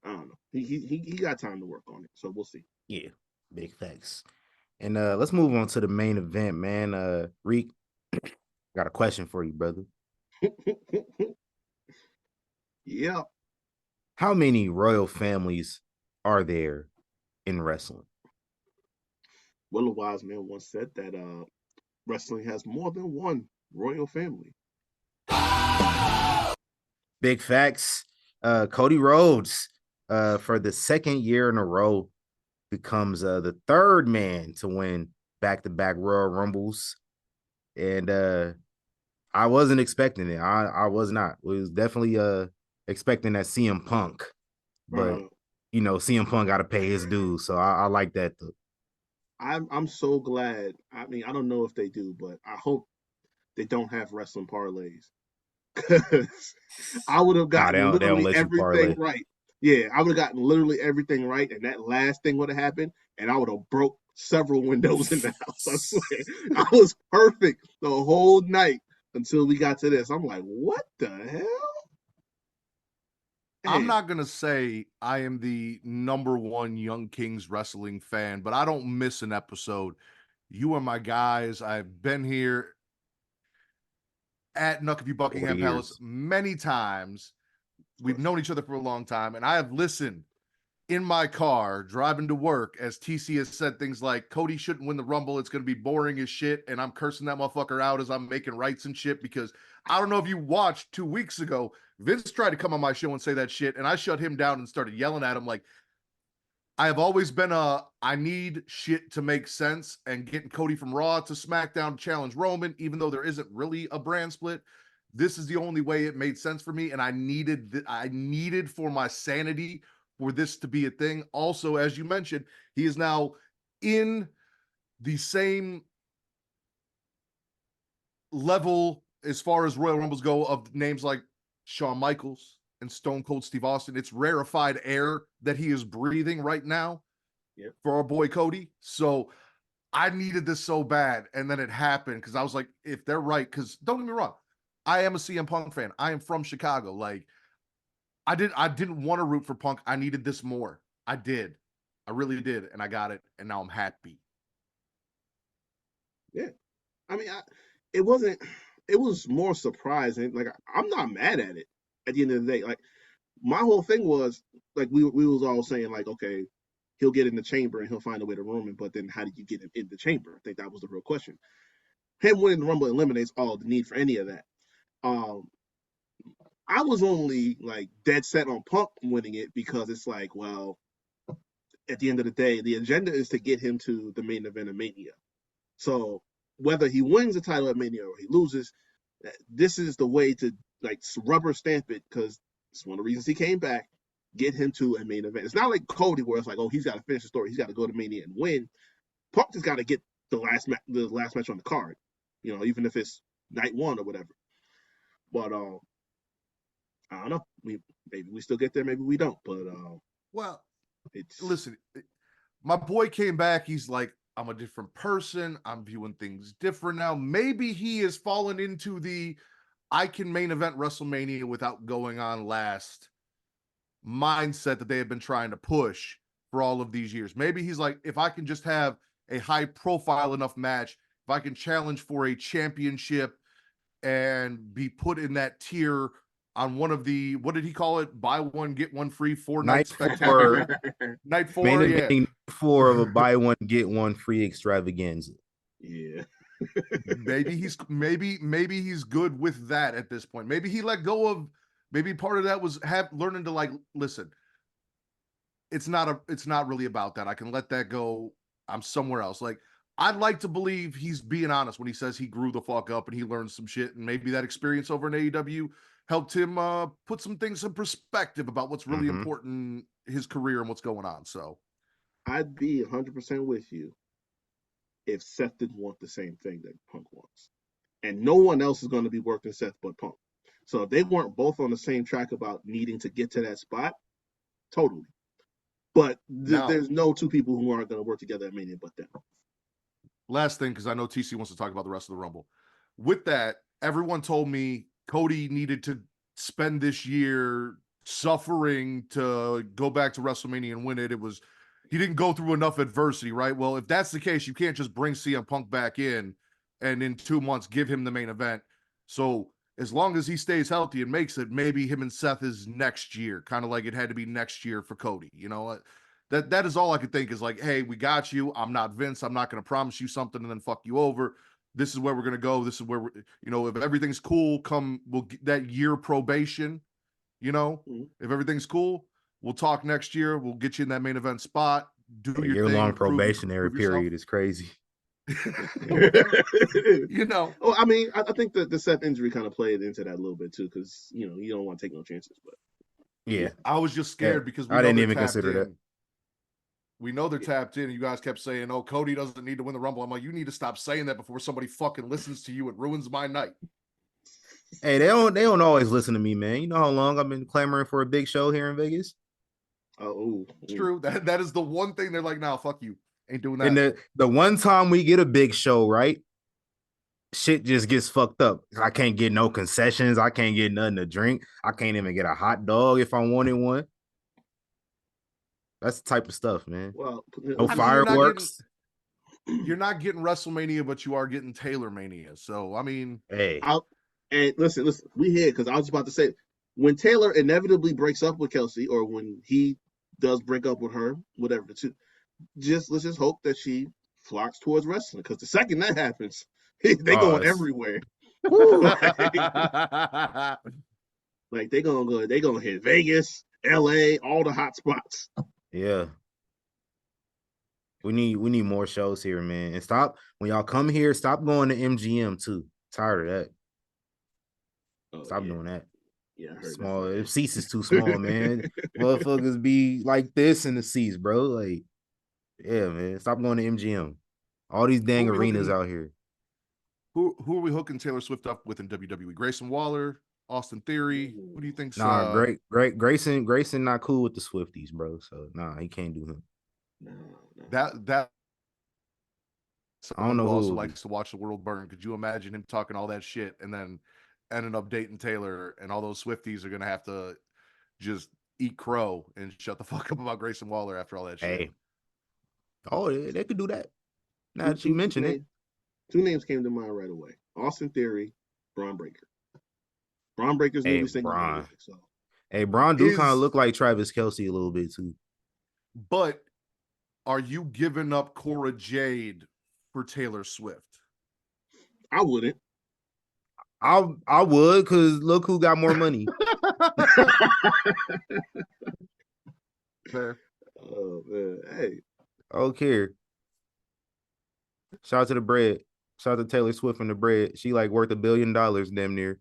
I don't know. He got time to work on it, so we'll see. Yeah, big facts. And let's move on to the main event, man. Reek, got a question for you, brother. Yeah. How many royal families are there in wrestling? Well, a wise man once said that wrestling has more than one royal family. Big facts. Cody Rhodes, for the second year in a row, becomes the third man to win back-to-back Royal Rumbles. And I wasn't expecting it. I was not. We was definitely expecting that CM Punk, but CM Punk got to pay his dues. So I like that though. I'm so glad. I mean, I don't know if they do, but I hope they don't have wrestling parlays. Because I would have gotten they don't literally let you everything parlay. right. Yeah, I would have gotten literally everything right, and that last thing would have happened, and I would have broke several windows in the house. I swear, I was perfect the whole night until we got to this. I'm like, what the hell? I'm not gonna say I am the #1 Young Kings wrestling fan, but I don't miss an episode. You are my guys. I've been here at Nuckaview Buckingham Palace many times. We've known each other for a long time, and I have listened in my car driving to work as TC has said things like Cody shouldn't win the Rumble, it's going to be boring as shit, and I'm cursing that motherfucker out as I'm making rights and shit, because I don't know if you watched 2 weeks ago, Vince tried to come on my show and say that shit, and I shut him down and started yelling at him like, I have always been I need shit to make sense, and getting Cody from Raw to SmackDown to challenge Roman, even though there isn't really a brand split, this is the only way it made sense for me, and I needed for my sanity for this to be a thing. Also, as you mentioned, he is now in the same level as far as Royal Rumbles go of names like Shawn Michaels and Stone Cold Steve Austin. It's rarefied air that he is breathing right now for our boy Cody. So I needed this so bad, and then it happened because I was like, if they're right, because don't get me wrong, I am a CM Punk fan. I am from Chicago. Like, I didn't want to root for Punk. I needed this more. I did. I really did, and I got it, and now I'm happy. Yeah. I mean, it was more surprising. Like, I'm not mad at it at the end of the day. Like, my whole thing was, like, we was all saying, like, okay, he'll get in the chamber and he'll find a way to Roman, but then how did you get him in the chamber? I think that was the real question. Him winning the Rumble eliminates all the need for any of that. I was only like dead set on Punk winning it because it's like, well, at the end of the day, the agenda is to get him to the main event of Mania. So whether he wins the title at Mania or he loses, this is the way to like rubber stamp it, because it's one of the reasons he came back. Get him to a main event. It's not like Cody where it's like, oh, he's got to finish the story. He's got to go to Mania and win. Punk just got to get the last match on the card, even if it's night one or whatever. But I don't know. Maybe we still get there, maybe we don't. But well, listen, my boy came back. He's like, I'm a different person. I'm viewing things different now. Maybe he has fallen into the I can main event WrestleMania without going on last mindset that they have been trying to push for all of these years. Maybe he's like, if I can just have a high profile enough match, if I can challenge for a championship and be put in that tier on one of the, what did he call it? Buy one, get one free, 4-night spectacular. Night 4, main 4 of a buy one, get one free extravaganza. Yeah. maybe he's good with that at this point. Maybe he let go of, maybe part of that was learning to, like, listen, it's not really about that. I can let that go. I'm somewhere else. Like, I'd like to believe he's being honest when he says he grew the fuck up and he learned some shit, and maybe that experience over in AEW helped him put some things in perspective about what's really important in his career and what's going on. So I'd be 100% with you if Seth didn't want the same thing that Punk wants. And no one else is going to be working Seth but Punk. So if they weren't both on the same track about needing to get to that spot, totally. But Now- there's no two people who aren't going to work together at Mania but them. Last thing, because I know TC wants to talk about the rest of the Rumble. With that, everyone told me Cody needed to spend this year suffering to go back to WrestleMania and win it. He didn't go through enough adversity, right? Well, if that's the case, you can't just bring CM Punk back in and in 2 months give him the main event. So as long as he stays healthy and makes it, maybe him and Seth is next year, kind of like it had to be next year for Cody. You know, that is all I could think is like, hey, we got you. I'm not Vince. I'm not going to promise you something and then fuck you over. This is where we're going to go. This is where if everything's cool, we'll get that year probation, if everything's cool, we'll talk next year. We'll get you in that main event spot. Do your year-long thing. probationary period is crazy. Oh, I mean, I think the Seth injury kind of played into that a little bit too, because you don't want to take no chances. But yeah, I was just scared because I didn't even consider that. We know they're tapped in. You guys kept saying, "Oh, Cody doesn't need to win the Rumble." I'm like, you need to stop saying that before somebody fucking listens to you. It ruins my night. Hey, they don't always listen to me, man. You know how long I've been clamoring for a big show here in Vegas? It's true. That is the one thing they're like, "Nah, fuck you. Ain't doing that." And the one time we get a big show, right? Shit just gets fucked up. I can't get no concessions. I can't get nothing to drink. I can't even get a hot dog if I wanted one. That's the type of stuff, man. Well, no fireworks. You're not getting WrestleMania, but you are getting Taylor Mania. So, I mean, hey. And listen, we here because I was about to say, when Taylor inevitably breaks up with Kelsey, or when he does break up with her, whatever the two, let's just hope that she flocks towards wrestling. Because the second that happens, they going everywhere. Like they gonna hit Vegas, LA, all the hot spots. Yeah. We need more shows here, man. And stop when y'all come here, stop going to MGM too. Tired of that. Stop doing that. Yeah, I heard small. that. If seats is too small, man. Motherfuckers be like this in the seats, bro. Like, yeah, man. Stop going to MGM. All these dang arenas out here. Who are we hooking Taylor Swift up with in WWE? Grayson Waller, Austin Theory. Who do you think's Nah, Grayson not cool with the Swifties, bro. So nah, he can't do him. No. That I don't know who who also likes to watch the world burn. Could you imagine him talking all that shit and then ending up dating Taylor, and all those Swifties are gonna have to just eat crow and shut the fuck up about Grayson Waller after all that shit? Hey. Oh, they could do that. Now that you mention it. Two names came to mind right away. Austin Theory, Braun Breaker. Braun Breaker's newly single. Braun. Hey, Braun do kind of look like Travis Kelce a little bit too. But are you giving up Cora Jade for Taylor Swift? I wouldn't. I would, because look who got more money. Fair. Oh man. Hey. I don't care. Shout out to the bread. Shout out to Taylor Swift and the bread. She like worth $1 billion damn near.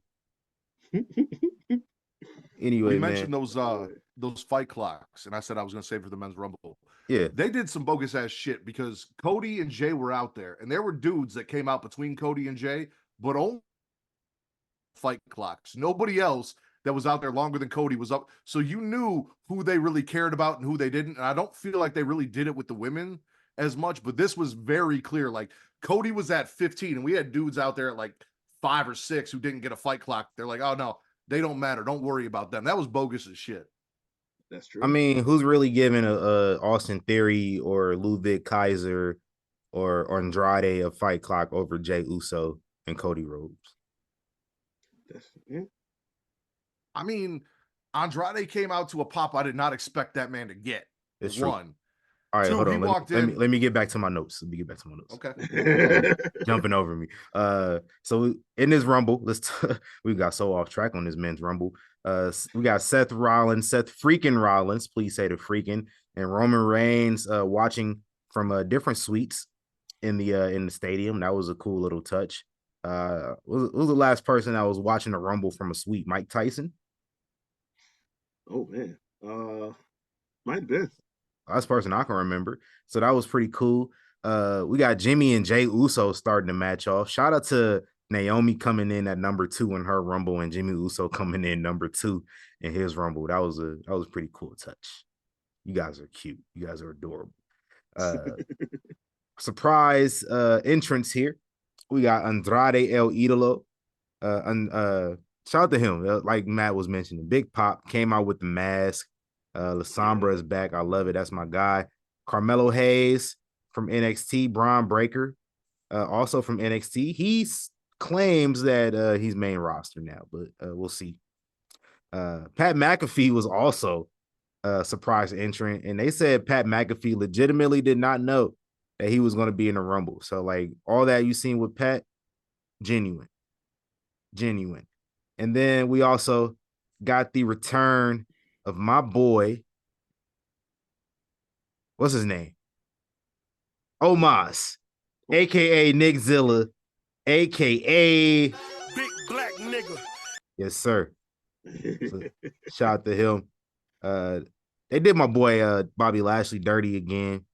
Anyway, you mentioned those fight clocks, and I said I was going to save for the men's rumble. Yeah, they did some bogus ass shit because Cody and Jay were out there, and there were dudes that came out between Cody and Jay, but only fight clocks. Nobody else that was out there longer than Cody was up. So you knew who they really cared about and who they didn't. And I don't feel like they really did it with the women as much, but this was very clear. Like Cody was at 15, and we had dudes out there at like 5 or 6 who didn't get a fight clock. They're like, oh no, they don't matter. Don't worry about them. That was bogus as shit. That's true. I mean, who's really giving a Austin Theory or Ludwig Kaiser or Andrade a fight clock over Jey Uso and Cody Rhodes? I mean, Andrade came out to a pop I did not expect that man to get. It's one. True. All right, Two, hold on. Let me get back to my notes. Okay. Jumping over me. So in this Rumble, we got so off track on this men's Rumble. We got Seth freaking Rollins, please say the freaking, and Roman Reigns watching from different suites in the stadium. That was a cool little touch. Was the last person that was watching the Rumble from a suite? Mike Tyson? Oh man. Might have been. Last person I can remember. So that was pretty cool. We got Jimmy and Jey Uso starting the match off. Shout out to Naomi coming in at number 2 in her Rumble, and Jimmy Uso coming in number 2 in his Rumble. That was a pretty cool touch. You guys are cute. You guys are adorable. Surprise entrance here. We got Andrade El Idolo. Shout out to him. Like Matt was mentioning, Big Pop came out with the mask. La Sombra is back. I love it. That's my guy. Carmelo Hayes from NXT. Braun Breaker, also from NXT. He claims that he's main roster now, but we'll see. Pat McAfee was also a surprise entrant, and they said Pat McAfee legitimately did not know that he was going to be in the Rumble. So, like, all that you seen with Pat, genuine. And then we also got the return of my boy. What's his name? Omos, aka Nick Zilla, aka Big black nigga. Yes, sir. So, shout out to him. They did my boy Bobby Lashley dirty again,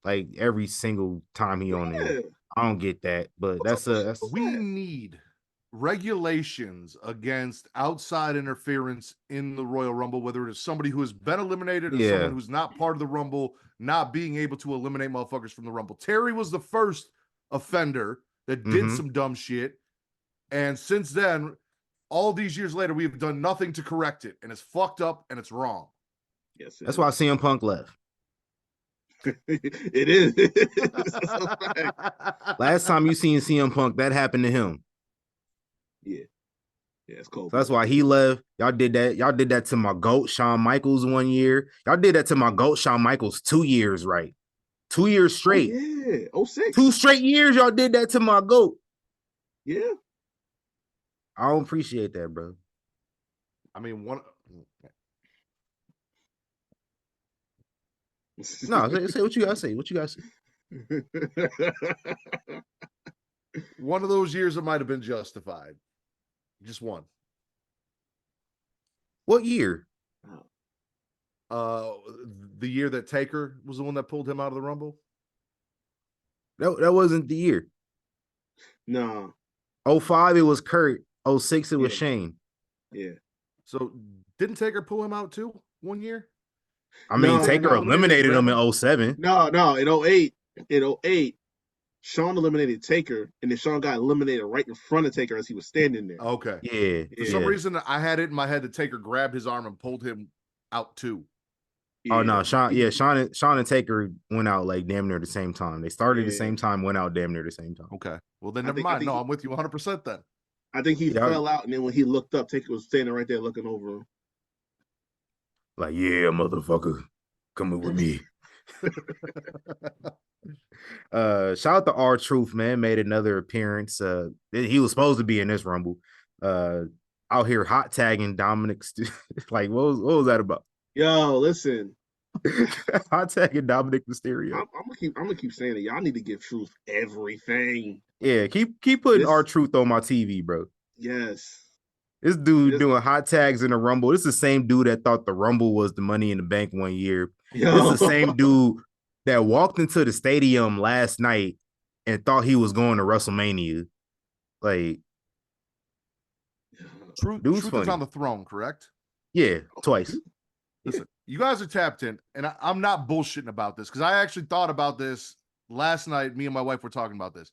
like every single time he on there. I don't get that, but that's we need regulations against outside interference in the Royal Rumble, whether it is somebody who has been eliminated or someone who's not part of the Rumble not being able to eliminate motherfuckers from the Rumble. Terry was the first offender that did some dumb shit, and since then, all these years later, we've done nothing to correct it, and it's fucked up and it's wrong. Yes, that's why CM Punk left. It is. Last time you seen CM Punk, that happened to him. Yeah, it's cold. So that's why he left. Y'all did that. Y'all did that to my GOAT, Shawn Michaels, 1 year. Y'all did that to my GOAT, Shawn Michaels, 2 years, right? 2 years straight. Oh, yeah, 06. 2 straight years, y'all did that to my GOAT. Yeah. I don't appreciate that, bro. I mean, one. No, say what you gotta say. What you gotta say? One of those years it might have been justified. Just one. What year? The year that Taker was the one that pulled him out of the Rumble. That wasn't the year. No. 05 it was Kurt. 06 it was Shane. Yeah. So didn't Taker pull him out too 1 year? I mean, Taker eliminated him in 07. No, in 08, Shawn eliminated Taker, and then Shawn got eliminated right in front of Taker as he was standing there. Okay. Yeah. For some reason, I had it in my head that Taker grabbed his arm and pulled him out too. Yeah. Oh no, Shawn and Taker went out like damn near the same time. They started the same time, went out damn near the same time. Okay. Well, then never mind. I'm with you 100% then. I think he fell out, and then when he looked up, Taker was standing right there looking over him. Like, yeah, motherfucker, coming with me. Shout out to R-Truth, man. Made another appearance. He was supposed to be in this Rumble. Out here hot tagging Dominic. Like, what was that about? Yo, listen. Hot tagging Dominic Mysterio. I'm gonna keep saying it. Y'all need to give Truth everything. Yeah, keep putting R-Truth on my TV, bro. Yes. This dude doing hot tags in the Rumble. This is the same dude that thought the Rumble was the Money in the Bank 1 year. Yo. This is the same dude that walked into the stadium last night and thought he was going to WrestleMania. Like, Truth is on the throne, correct? Yeah, twice. Listen, you guys are tapped in, and I'm not bullshitting about this because I actually thought about this last night. Me and my wife were talking about this.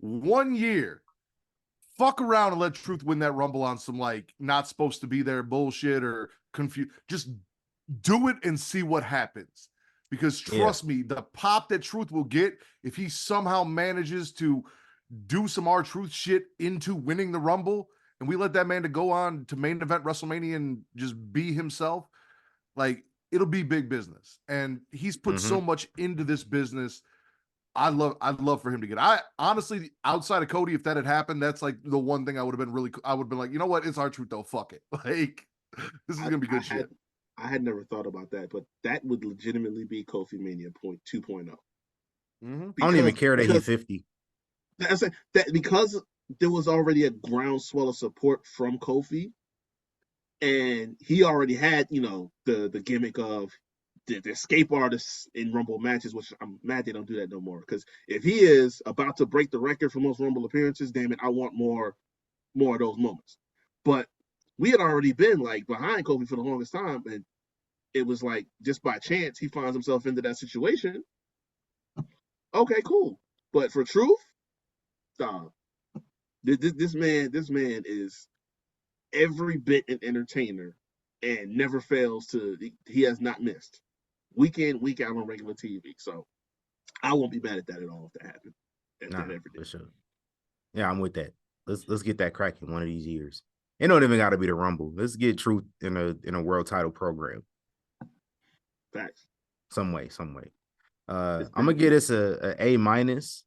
1 year. Fuck around and let Truth win that Rumble on some like not supposed to be there bullshit or confused. Just do it and see what happens. Because trust me, the pop that Truth will get if he somehow manages to do some R-Truth shit into winning the Rumble, and we let that man to go on to main event WrestleMania and just be himself, like it'll be big business. And he's put so much into this business. I'd love for him to get. I honestly, outside of Cody, if that had happened, that's like the one thing I would have been I would have been like, you know what, it's R-Truth though. Fuck it, like this is gonna be good shit. I had never thought about that, but that would legitimately be Kofi Mania 2.0. I don't even care that he's 50. That because there was already a groundswell of support from Kofi, and he already had, the gimmick of the escape artists in Rumble matches, which I'm mad they don't do that no more. Because if he is about to break the record for most Rumble appearances, damn it, I want more of those moments. But we had already been like behind Kofi for the longest time, and it was like just by chance he finds himself into that situation. Okay, cool. But for truth, dog, this man is every bit an entertainer and never fails to. He has not missed week in, week out on regular TV. So I won't be mad at that at all if that happened. If that ever did. For sure. Yeah, I'm with that. Let's get that cracking one of these years. It don't even got to be the Rumble. Let's get Truth in a world title program. Facts. Some way. I'm gonna get us a minus.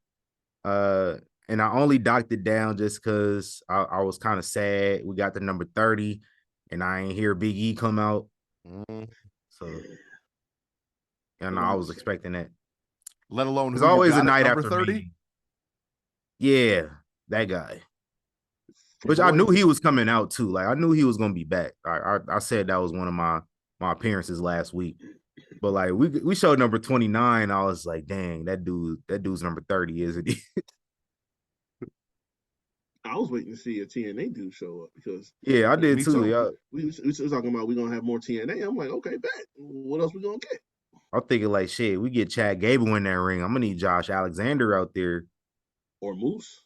And I only docked it down just because I was kind of sad. We got the number 30, and I ain't hear Big E come out. So, and I was expecting that. Let alone there's always a night number after 30. Yeah, that guy. Which I knew he was coming out too. Like I knew he was gonna be back. I said that was one of my appearances last week. But like we showed number 29. I was like, dang, that dude's number 30, isn't he? I was waiting to see a TNA dude show up because yeah, I did too. Yeah. We was talking about we're gonna have more TNA. I'm like, okay, bet. What else we gonna get? I'm thinking like shit, we get Chad Gable in that ring. I'm gonna need Josh Alexander out there. Or Moose.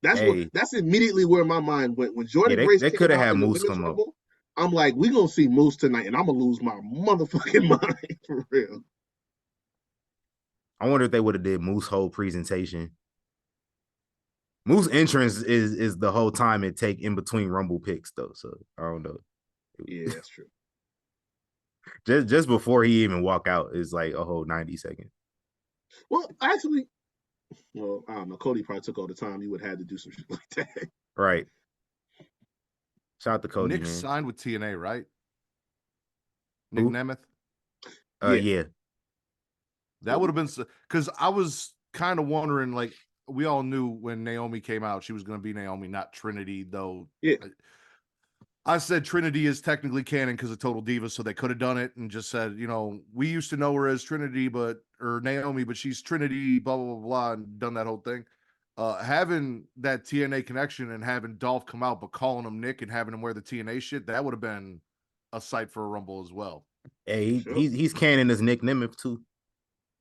That's immediately where my mind went. When Jordan Grace they could have had in Moose the come Rumble, up. I'm like, we're gonna see Moose tonight, and I'm gonna lose my motherfucking mind for real. I wonder if they would have did Moose whole presentation. Moose entrance is the whole time it take in between Rumble picks though. So I don't know. Yeah, that's true. just before he even walk out is like a whole 90 seconds. Well, actually, I don't know. Cody probably took all the time he would have to do some shit like that. Right. Shout out to Cody. Nick man. signed with TNA, right? Nick Nemeth. Yeah. That would have been because I was kind of wondering, like, we all knew when Naomi came out, she was going to be Naomi, not Trinity, though. Yeah. I said Trinity is technically canon because of Total Divas, so they could have done it and just said, we used to know her as Trinity, or Naomi, but she's Trinity, blah, blah, blah, blah, and done that whole thing. Having that TNA connection and having Dolph come out, but calling him Nick and having him wear the TNA shit, that would have been a sight for a Rumble as well. Hey, he's canon as Nick Nemeth too.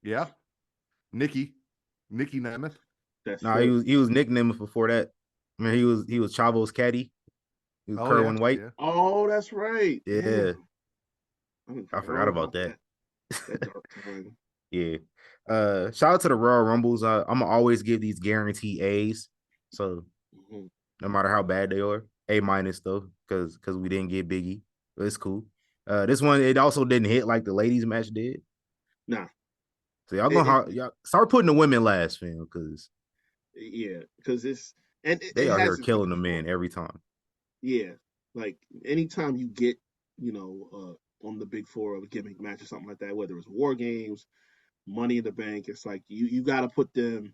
Yeah. Nicky Nemeth. He was Nick Nemeth before that. I mean, he was Chavo's caddy. He was Kerwin White. Yeah. Oh, that's right. Yeah. I forgot about that. That dark time. Yeah. Shout out to the Royal Rumbles. I'm gonna always give these guaranteed A's. So no matter how bad they are, A minus though, because we didn't get Biggie. But it's cool. This one it also didn't hit like the ladies match did. Nah. So y'all start putting the women last, fam, because it's they are here killing the men every time. Yeah, like anytime you get on the big four of a gimmick match or something like that, whether it's War Games, Money in the Bank, it's like you got to put them,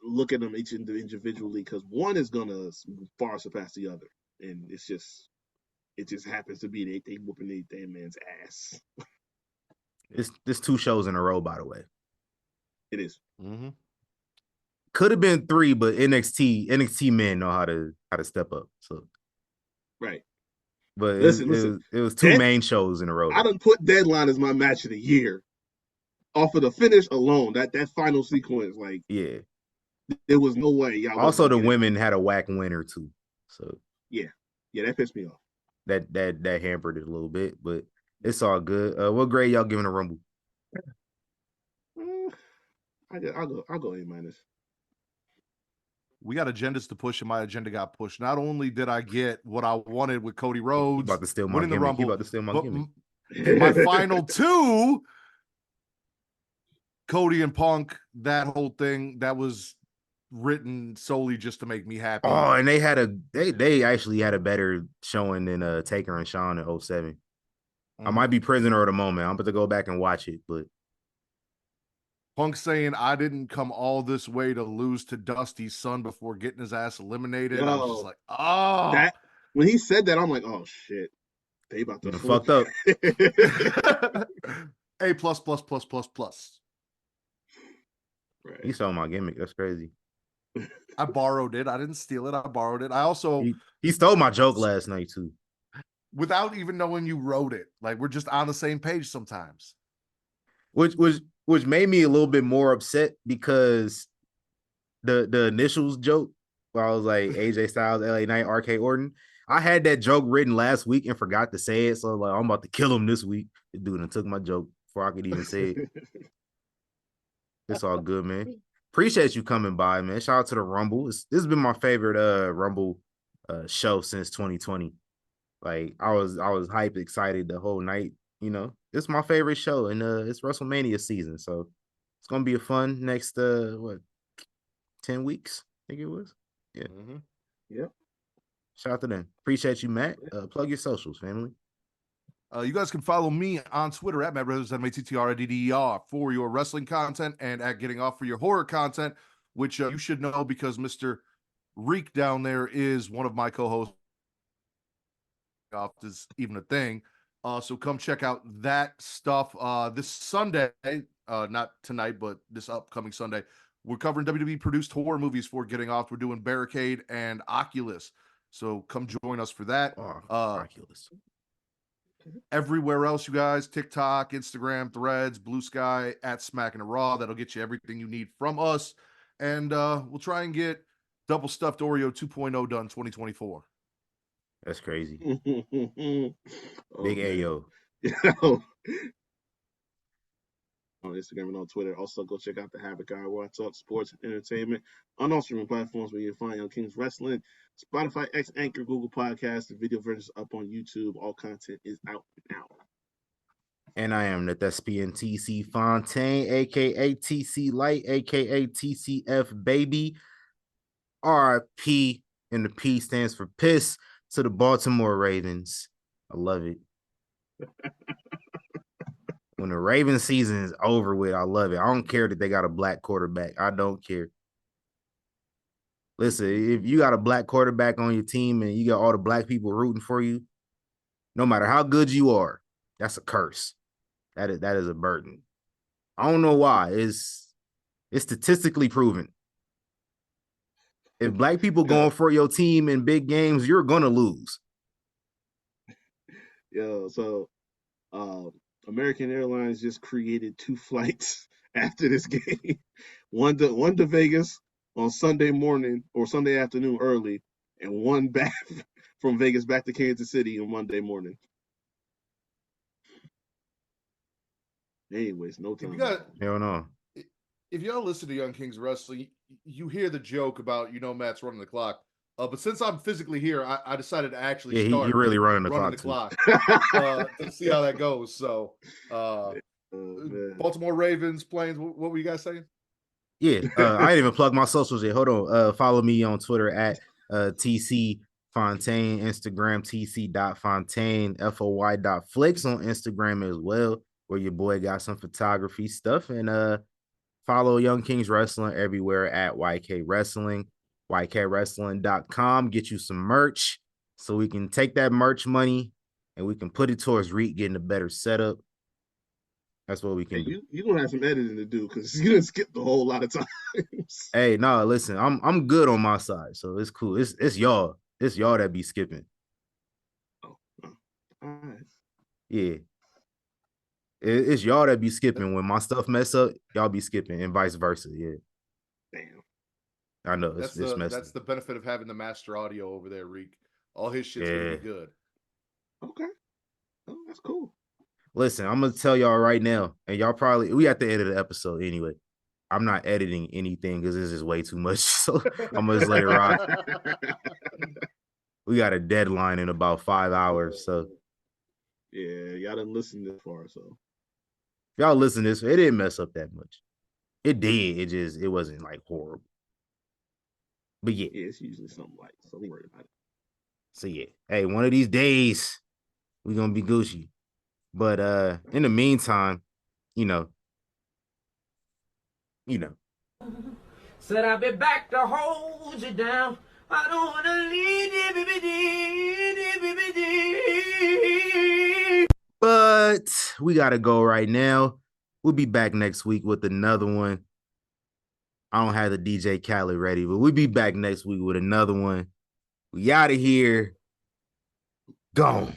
look at them each individually because one is gonna far surpass the other, and it just happens to be they whooping the damn man's ass. It's 2 shows in a row, by the way. It is. Mm-hmm. Could have been 3, but NXT men know how to step up. So right. But listen. It was 2 main shows in a row. I done put Deadline as my match of the year. Off of the finish alone, that final sequence, like there was no way. Y'all also, the women had a whack winner too. So yeah, that pissed me off. That hampered it a little bit, but it's all good. What grade y'all giving a Rumble? I'll go A minus. We got agendas to push, and my agenda got pushed. Not only did I get what I wanted with Cody Rhodes about to steal my winning the gimmick. Rumble, About to steal my gimmick. My final 2, Cody and Punk, that whole thing that was written solely just to make me happy. Oh, and they actually had a better showing than Taker and Shawn in 07. I might be prisoner of the moment. I'm about to go back and watch it, but Punk saying I didn't come all this way to lose to Dusty's son before getting his ass eliminated. I was just like, that when he said that, I'm like, oh shit, they about to fucked up. A plus plus plus plus plus. Right. He stole my gimmick. That's crazy. I borrowed it. I didn't steal it. I borrowed it. I also he stole my joke last night too. without even knowing you wrote it. Like, we're just on the same page sometimes. Which made me a little bit more upset because the initials joke where I was like AJ Styles, LA Knight, RK Orton. I had that joke written last week and forgot to say it. So like I'm about to kill him this week. The dude and took my joke before I could even say it. It's all good, man. Appreciate you coming by, man. Shout out to the Rumble. This has been my favorite Rumble show since 2020. Like I was hyped, excited the whole night. You know, it's my favorite show, and it's WrestleMania season, so it's gonna be a fun next 10 weeks, I think it was. Yeah. Mm-hmm. Yep. Shout out to them. Appreciate you, Matt. Plug your socials, family. You guys can follow me on Twitter at Matt Brothers, MATTRADDER, for your wrestling content, and at Getting Off for your horror content, which you should know because Mr. Reek down there is one of my co-hosts. Off is even a thing. So come check out that stuff this Sunday, not tonight, but this upcoming Sunday. We're covering WWE produced horror movies for Getting Off. We're doing Barricade and Oculus. So come join us for that. Oculus. Everywhere else, you guys, TikTok, Instagram, Threads, Blue Sky, at Smacking It Raw. That'll get you everything you need from us. And we'll try and get Double Stuffed Oreo 2.0 done 2024. That's crazy. Oh, Big man. Ayo. On Instagram and on Twitter. Also, go check out the Havoc Hour where I talk sports and entertainment on all streaming platforms where you find Young Kings Wrestling, Spotify, X, Anchor, Google Podcasts. The video versions up on YouTube. All content is out now. And I am the Thespian TC Fontaine, aka TC Light, aka TCF Baby. RIP, and the P stands for piss to the Baltimore Ravens. I love it. When the Ravens season is over with, I love it. I don't care that they got a black quarterback. I don't care. Listen, if you got a black quarterback on your team and you got all the black people rooting for you, no matter how good you are, that's a curse. That is a burden. I don't know why. It's statistically proven. If black people going for your team in big games, you're gonna lose. Yo, so American Airlines just created 2 flights after this game. one to Vegas on Sunday morning or Sunday afternoon early, and one back from Vegas back to Kansas City on Monday morning. Anyways, no time. Hell no. If y'all listen to Young Kings Wrestling, you hear the joke about, Matt's running the clock. But since I'm physically here, I decided to actually start you're really running the clock to see how that goes. So, Baltimore Ravens, Plains, what were you guys saying? Yeah, I didn't even plug my socials yet. Hold on. Follow me on Twitter at TC Fontaine, Instagram TC.Fontaine, FOY.Flicks on Instagram as well, where your boy got some photography stuff. And follow Young Kings Wrestling everywhere at YK Wrestling, YKWrestling.com. Get you some merch so we can take that merch money and we can put it towards Reek getting a better setup. That's what we can do. You're going to have some editing to do because you didn't skip the whole lot of times. Hey, no, listen, I'm good on my side, so it's cool. It's y'all. It's y'all that be skipping. Oh, all right. Yeah. It's y'all that be skipping. When my stuff mess up, y'all be skipping and vice versa. Yeah. Damn. I know. That's the benefit of having the master audio over there, Reek. All his shit's going to be good. Okay. Oh, that's cool. Listen, I'm going to tell y'all right now, and y'all we at the end of the episode anyway. I'm not editing anything because this is way too much. So I'm going to just let it rock. We got a deadline in about 5 hours. So yeah, y'all didn't listen this far. So if y'all listen to this, it didn't mess up that much. It did. It wasn't like horrible. But yeah. Yeah, it's usually something like, so don't worry about it. So yeah. Hey, one of these days, we're going to be Gucci. But in the meantime, you know. Said I'll be back to hold you down. I don't want to leave. But we got to go right now. We'll be back next week with another one. I don't have the DJ Khaled ready, but we'll be back next week with another one. We out of here. Gone.